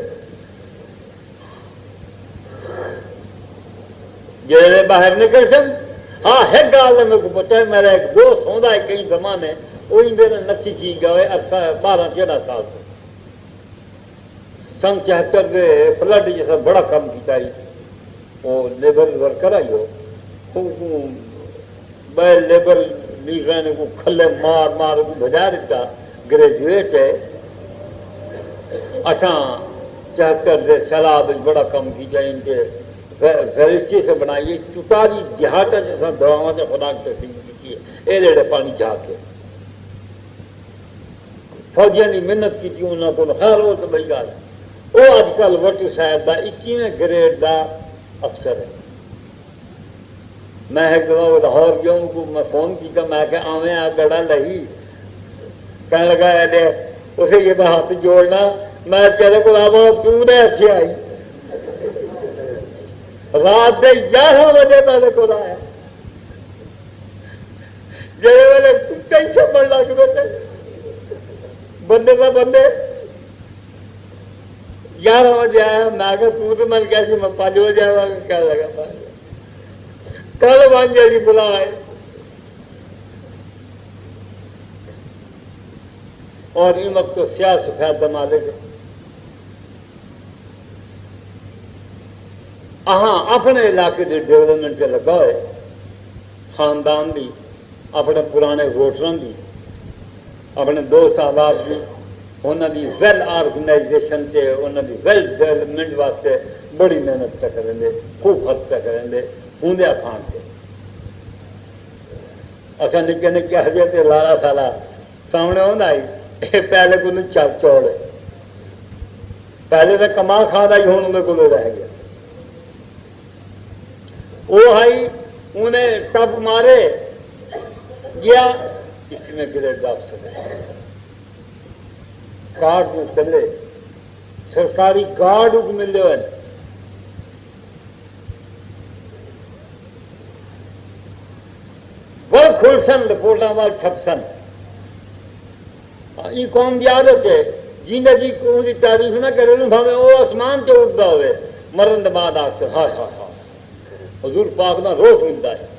جیسے باہر نکل سن ہاں ایک گال میرے کو پتا ہے میرا ایک دوست ہوتا ہے کئی زمانے وہی میرے نچی چیز گئے عرصہ 12-13 سال سے سن 74 کے فلڈ جیسا بڑا کام کیا وہ لیبر ورکر آئی ہو لیبر لیڈر نے کو کھلے مار مار کو بجا دیتا گریجویٹ ہے اساں 74 دے سیلاب بڑا کم کی جائے ان کے فیرسٹی سے بنائیے 44 دیہات جیسا دعاواں سے خدا کی تقسیم کی اے لیڑے پانی جا کے فوجیاں کی محنت کی انہوں کو خیر ہو تو بڑی گل وہ اج کل وٹو صاحب کا 21ویں گریڈ کا افسر ہے. میں ایک دفعہ لاہور گیا کو میں فون کیا میں کہ آویں آ گڑا لہی کہنے لگا اسے یہ میں ہاتھ جوڑنا میں تیرے کو آوا تو نے اچھی آئی رات کے 11 بجے میرے کو آیا جی ویلے کئی سمجھ لگ پہ بندے کا بندے 11 بجے آیا میں کہ تو من کیا سی میں 5 بجے آیا کیا لگا کل 5 بجے بلا ہے اور ان وقت تو سیاہ سفید دمالے گئے اپنے علاقے کے ڈیولپمنٹ سے لگا ہوئے خاندان دی اپنے پرانے ووٹروں کی اپنے دوست احباب کی انہوں کی ویل آرگنائزیشن سے انہوں کی ویل ڈیولپمنٹ واسطے بڑی محنت پہ کریں گے خوب خرچ پہ کریں گے ہوندیا کھان سے اچھا نکے نکے ہجے تے لالا سالا سامنے آنا پہلے کو چل چوڑ پہلے تو کما کھانا ہی ہوں کو رہ گیا وہ آئی انہیں ٹب مارے گیا اس میں گریڈ افسر کارڈ میں چلے سرکاری گارڈ کو ملے ہوئے وہ کھل سن رپورٹوں وال چھپ سن یہ قوم کی عادت ہے جینا جی قوم کی تعریف نہ کرے بھاوے وہ آسمان سے اٹھتا ہوئے مرن بعد آگ سے ہائے ہائے ہائے حضور پاک نہ روز ملتا ہے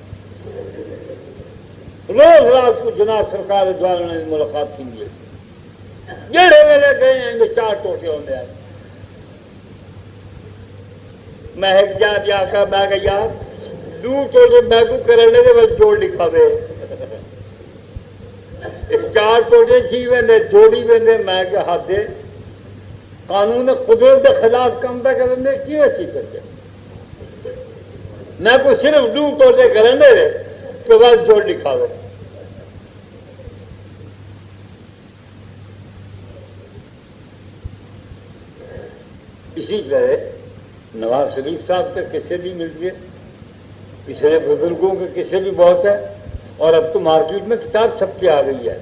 روز رات کو جناب سرکار دوارا نے ملاقات کی ہے جڑے ویلے گئے ہیں ان 4 ٹوٹے ہوتے ہیں میں ایک جا کر میں کہ یار 2 ٹوٹے میں کو کرنے کے بعد جوڑ لکھا دے 4 ٹوٹے چھی وے جوڑی وے میں کہ ہاتھ دے قانون قدرت کے خلاف کام پہ کرنے کی اچھی سکتے میں کو صرف 2 ٹوٹے کرنے دے تو بعد جوڑ لکھا دے اسی طرح نواز شریف صاحب کے قصے بھی ملتی ہے پچھلے بزرگوں کے قصے بھی بہت ہیں اور اب تو مارکیٹ میں کتاب چھپ کے آ گئی ہے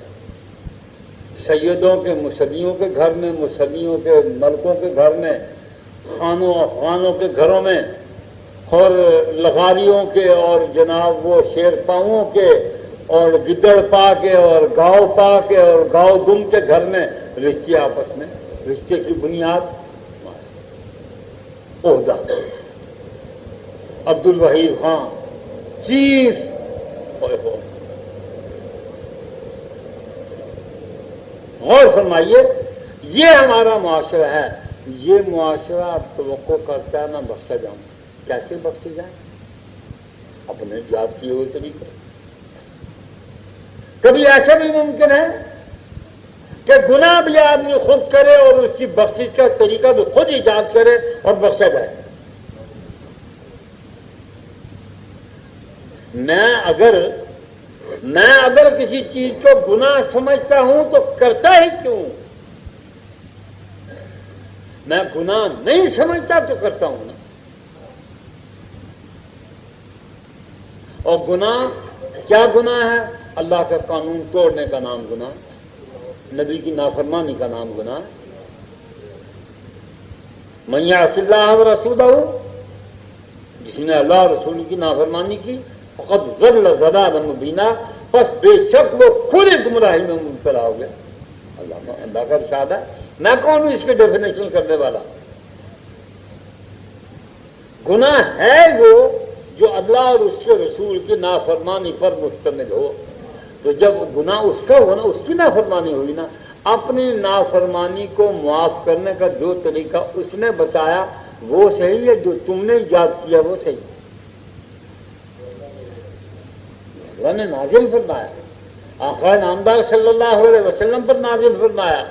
سیدوں کے مصلیوں کے گھر میں مصلیوں کے ملکوں کے گھر میں خانوں افغانوں کے گھروں میں اور لغاریوں کے اور جناب وہ شیر پاؤں کے اور گدڑ پا کے اور گاؤ پا کے اور گاؤ دم کے گھر میں رشتے آپس میں رشتے کی بنیاد عہدہ عبد الوحید خان چیف غور فرمائیے یہ ہمارا معاشرہ ہے یہ معاشرہ اب توقع کرتا ہے میں بخشا جاؤں کیسے بخشے جائیں اپنے یاد کیے ہوئے طریقے کبھی ایسا بھی ممکن ہے کہ گناہ بھی آدمی خود کرے اور اس کی بخشش کا طریقہ بھی خود ایجاد کرے اور بخشا جائے میں اگر کسی چیز کو گناہ سمجھتا ہوں تو کرتا ہی کیوں میں گناہ نہیں سمجھتا تو کرتا ہوں نا اور گناہ کیا گناہ ہے اللہ کا قانون توڑنے کا نام گناہ نبی کی نافرمانی کا نام گناہ من یعص اللہ ورسولہ جس نے اللہ رسول کی نافرمانی کی فقد ضل ضلالا مبینا بس بے شک وہ کھلی گمراہی میں مبتلا ہو گیا اللہ کا ارشاد ہے میں کون ہوں اس کی ڈیفینیشن کرنے والا گناہ ہے وہ جو اللہ اور اس کے رسول کی نافرمانی پر مشتمل ہو تو جب گناہ اس کا ہو نا اس کی نافرمانی ہوئی نا اپنی نافرمانی کو معاف کرنے کا جو طریقہ اس نے بتایا وہ صحیح ہے جو تم نے ایجاد کیا وہ صحیح اللہ نے نازل فرمایا آقا نامدار صلی اللہ علیہ وسلم پر نازل فرمایا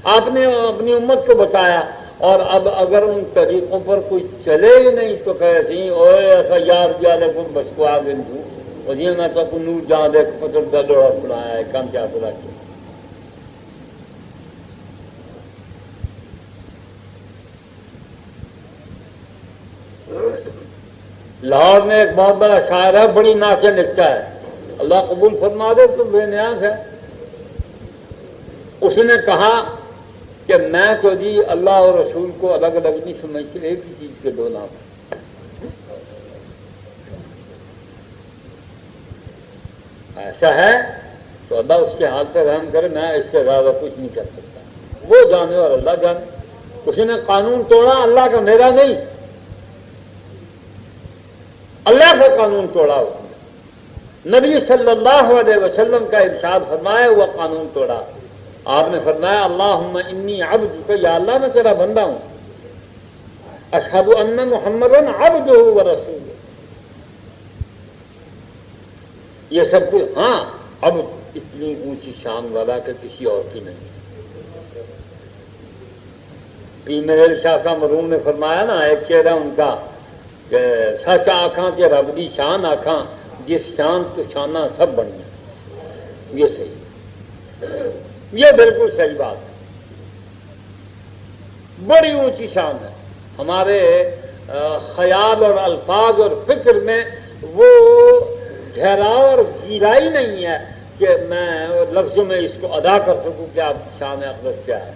آپ نے اپنی امت کو بتایا، اور اب اگر ان طریقوں پر کوئی چلے ہی نہیں تو کیسی اوے ایسا یار جانے کو بس کو آگے دوں وجہ میں تو کو نور جہاں دیکھ پتر دا لوڑا سنایا ہے کام چاہتا رکھے. لاہور میں ایک بہت بڑا شاعر ہے، بڑی ناچے نکتا ہے، اللہ قبول فرما دے، تو بے نیاز ہے. اس نے کہا کہ میں تو جی اللہ اور رسول کو الگ الگ نہیں سمجھتی، ایک ہی چیز کے دو نام. ایسا ہے تو اللہ اس کے حال پہ رحم کرے، میں اس سے زیادہ کچھ نہیں کر سکتا. وہ جانے اور اللہ جانے. اس نے قانون توڑا، اللہ کا، میرا نہیں، اللہ کا قانون توڑا اس نے. نبی صلی اللہ علیہ وسلم کا ارشاد فرمایا ہوا قانون توڑا. آپ نے فرمایا اللہم انی عبدک، یا اللہ میں تیرا بندہ ہوں، اشہد ان محمدا عبدہ ورسولہ. یہ سب کچھ، ہاں اب اتنی اونچی شان والا کہ کسی اور کی نہیں. پیر میرے شاہ صاحب مرحوم نے فرمایا نا، ایک شعر ہے ان کا کہ سچ آکھاں کہ رب دی شان آکھاں، جس شان تو شانہ سب بنیا. یہ صحیح، یہ بالکل صحیح بات ہے. بڑی اونچی شان ہے. ہمارے خیال اور الفاظ اور فکر میں وہ ٹھہراؤ اور گیرائی نہیں ہے کہ میں لفظوں میں اس کو ادا کر سکوں کہ آپ کی شان اقدس کیا ہے.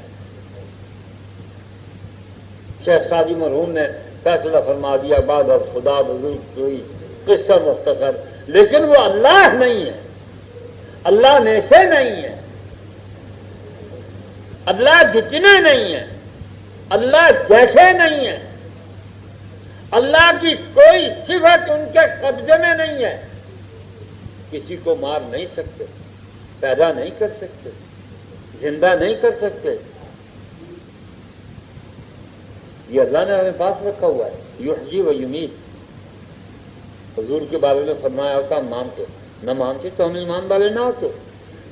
شیخ سعدی مرحوم نے فیصلہ فرما دیا بعد از خدا بزرگ کوئی قصہ مختصر، لیکن وہ اللہ نہیں ہے، اللہ میں سے نہیں ہے، اللہ جتنے نہیں ہے، اللہ جیسے نہیں ہے، اللہ کی کوئی صفت ان کے قبضے میں نہیں ہے. کسی کو مار نہیں سکتے، پیدا نہیں کر سکتے، زندہ نہیں کر سکتے. یہ اللہ نے ہمیں پاس رکھا ہوا ہے. یحیی و یمیت. حضور کے بارے میں فرمایا ہوتا ہم مانتے، نہ مانتے تو ہم ایمان والے نہ ہوتے.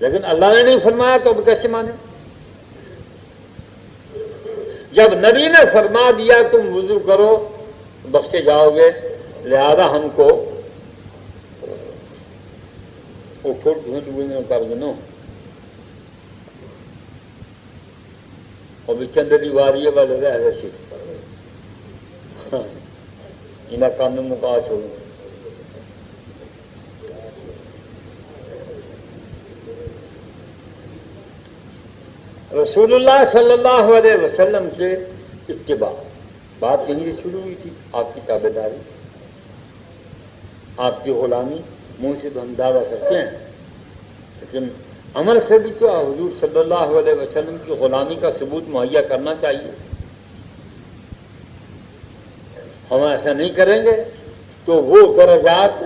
لیکن اللہ نے نہیں فرمایا تو اب کیسے مانے؟ جب نبی نے فرما دیا تم وضو کرو بخشے جاؤ گے، لہذا ہم کو اٹھو ڈھونڈ کر گنو اور چندری واری والے رہ سی انہیں کام مکا چھوڑوں. رسول اللہ صلی اللہ علیہ وسلم کے اتباع، بات یہیں سے شروع ہوئی تھی. آپ کی تابع داری، آپ کی غلامی. منہ سے تو ہم دعویٰ کرتے ہیں، لیکن عمل سے بھی تو حضور صلی اللہ علیہ وسلم کی غلامی کا ثبوت مہیا کرنا چاہیے. ہم ایسا نہیں کریں گے تو وہ درجات،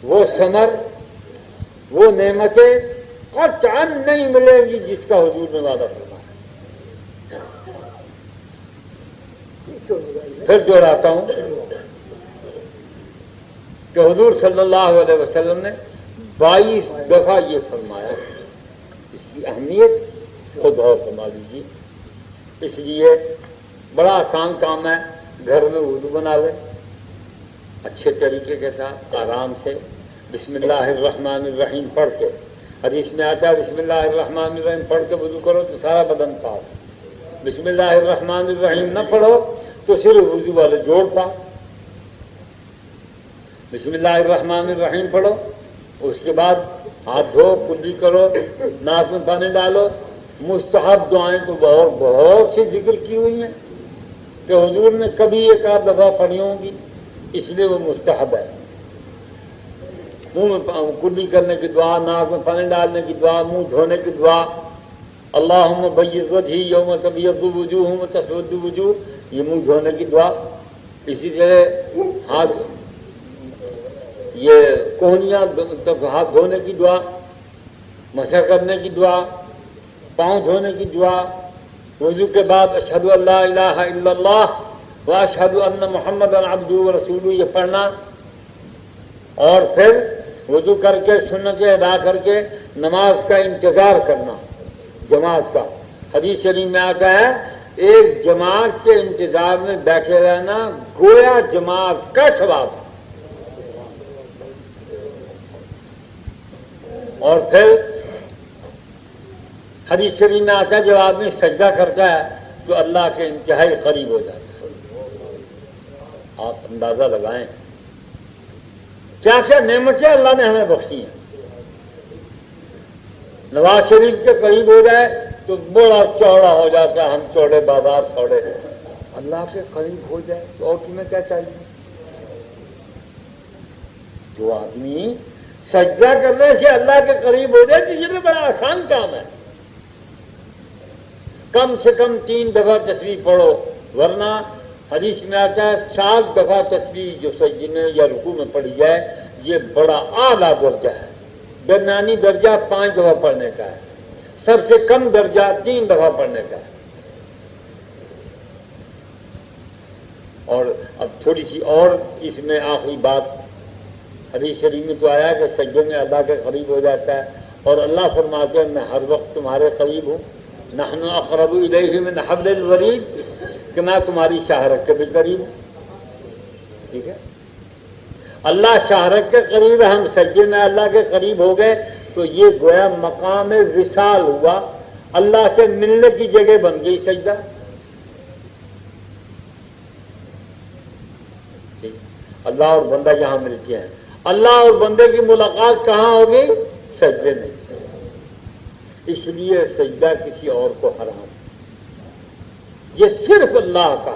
وہ ثمر، وہ نعمتیں قطعاً نہیں ملیں گی جس کا حضور نے وعدہ فرمایا. پھر دوہراتا ہوں کہ حضور صلی اللہ علیہ وسلم نے 22 دفعہ یہ فرمایا. اس کی اہمیت خود غور فرما لیجیے. اس لیے بڑا آسان کام ہے، گھر میں وضو بنا لیں اچھے طریقے کے ساتھ، آرام سے بسم اللہ الرحمن الرحیم پڑھ کے. حدیث میں آتا ہے بسم اللہ الرحمن الرحیم پڑھ کے وضو کرو تو سارا بدن پاک. بسم اللہ الرحمن الرحیم نہ پڑھو تو صرف وضو والے جوڑ پاک. بسم اللہ الرحمن الرحیم پڑھو، اس کے بعد ہاتھ دھو، کلی کرو، ناک میں پانی ڈالو. مستحب دعائیں تو بہت سی ذکر کی ہوئی ہیں کہ حضور نے کبھی ایک آدھ دفعہ پڑھی ہوں گی، اس لیے وہ مستحب ہے. منہ میں کلی کرنے کی دعا، ناک میں پانی ڈالنے کی دعا، منہ دھونے کی دعا. اللہم بیض وجہی یوم تبیض وجوہ وتسود وجوہ، یہ منہ دھونے کی دعا. اسی طرح ہاتھ، یہ کوہنیاں ہاتھ دھونے کی دعا، مسح کرنے کی دعا، پاؤں دھونے کی دعا. وضو کے بعد اشہد ان لا الہ الا اللہ و اشہد ان محمد عبدہ و رسولہ یہ پڑھنا. اور پھر وضو کر کے سنتیں ادا کر کے نماز کا انتظار کرنا جماعت کا. حدیث شریف میں آتا ہے ایک جماعت کے انتظار میں بیٹھے رہنا گویا جماعت کا ثواب. اور پھر حدیث شریف میں آتا ہے جب آدمی سجدہ کرتا ہے تو اللہ کے انتہائی قریب ہو جاتا ہے. آپ اندازہ لگائیں کیا کیا نعمتیں اللہ نے ہمیں بخشی ہیں. نواز شریف کے قریب ہو جائے تو بڑا چوڑا ہو جاتا ہے، ہم چوڑے بازار چھوڑے. اللہ کے قریب ہو جائے تو اور تمہیں کیا چاہیے؟ جو آدمی سجدہ کرنے سے اللہ کے قریب ہو جائے تو یہ بھی بڑا آسان کام ہے. کم سے کم 3 دفعہ تسبیح پڑھو، ورنہ حدیث میں آتا ہے 7 دفعہ تسبیح جو سجدے میں یا رکوع میں پڑھی جائے یہ بڑا اعلیٰ درجہ ہے. درمیانی درجہ 5 دفعہ پڑھنے کا ہے، سب سے کم درجہ 3 دفعہ پڑھنے کا ہے. اور اب تھوڑی سی اور اس میں آخری بات، حدیث شریف میں تو آیا کہ سجدے میں اللہ کے قریب ہو جاتا ہے اور اللہ فرماتے ہیں میں ہر وقت تمہارے قریب ہوں. نحن اقرب الیہ من حبل الورید، کہ میں تمہاری شاہرگ کے بھی قریب ہوں. ٹھیک ہے، اللہ شاہرگ کے قریب ہے، ہم سجدے میں اللہ کے قریب ہو گئے تو یہ گویا مقام وصال ہوا، اللہ سے ملنے کی جگہ بن گئی سجدہ. ٹھیک، اللہ اور بندہ یہاں ملتے ہیں. اللہ اور بندے کی ملاقات کہاں ہوگی؟ سجدے میں. اس لیے سجدہ کسی اور کو حرام، یہ صرف اللہ کا.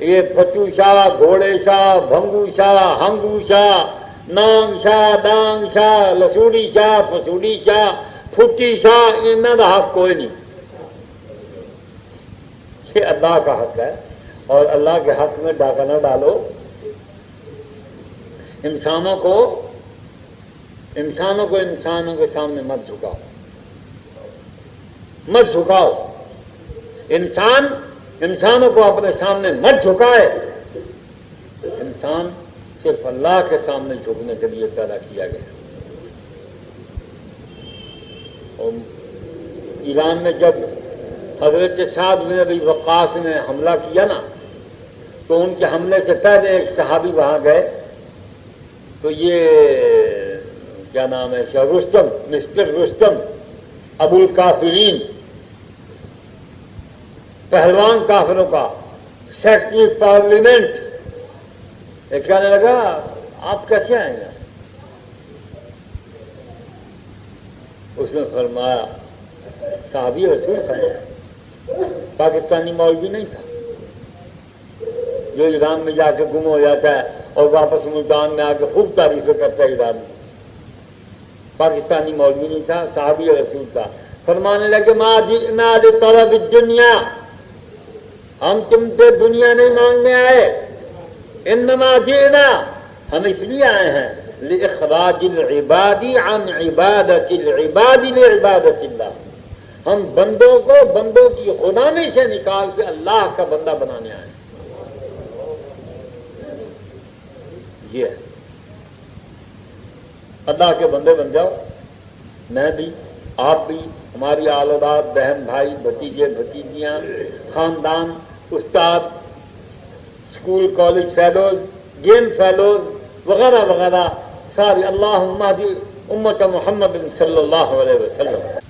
یہ پٹو شاہ، گھوڑے شاہ، بھنگو شاہ، ہنگو شاہ، نانگ شاہ، ڈانگ شاہ، لسوڑی شاہ، پسوڑی شاہ، پھٹی شاہ، انہوں کا حق کوئی نہیں. یہ اللہ کا حق ہے اور اللہ کے حق میں ڈاکہ نہ ڈالو. انسانوں کو انسانوں کے سامنے مت جھکاؤ، مت جھکاؤ. انسانوں کو اپنے سامنے مت جھکائے. انسان صرف اللہ کے سامنے جھکنے کے لیے پیدا کیا گیا. اور ایران میں جب حضرت سعد بن ابی وقاص نے حملہ کیا نا تو ان کے حملے سے پہلے ایک صحابی وہاں گئے تو یہ کیا نام ہے، رستم، مسٹر رستم ابو الکافرین، پہلوان کافروں کا، سیکرٹری پارلیمنٹ، ایک کہنے لگا آپ کیسے آئیں گے؟ اس نے فرمایا صحابی رسول کا، پاکستانی مولوی نہیں تھا جو ایران میں جا کے گم ہو جاتا ہے اور واپس ملتان میں آ کے خوب تعریفیں کرتا ہے ایران میں. پاکستانی مولوی نہیں تھا، صحابی رسول تھا. فرمانے لگے ما جئنا لطلب الدنیا، ہم تم سے دنیا نہیں مانگنے آئے. انما جئنا، ہم اس لیے آئے ہیں لاخراج العباد عن عبادت العباد لعبادت اللہ، ہم بندوں کو بندوں کی غلامی سے نکال کے اللہ کا بندہ بنانے آئے. یہ ہے اللہ کے بندے بن جاؤ. میں بھی، آپ بھی، ہماری آل اولاد، بہن بھائی، بھتیجے بھتیجیاں، خاندان، استاد، school college fellows, game fellows وغیرہ وغیرہ سارے، اللہم اہد امت محمد صلی اللہ علیہ وسلم.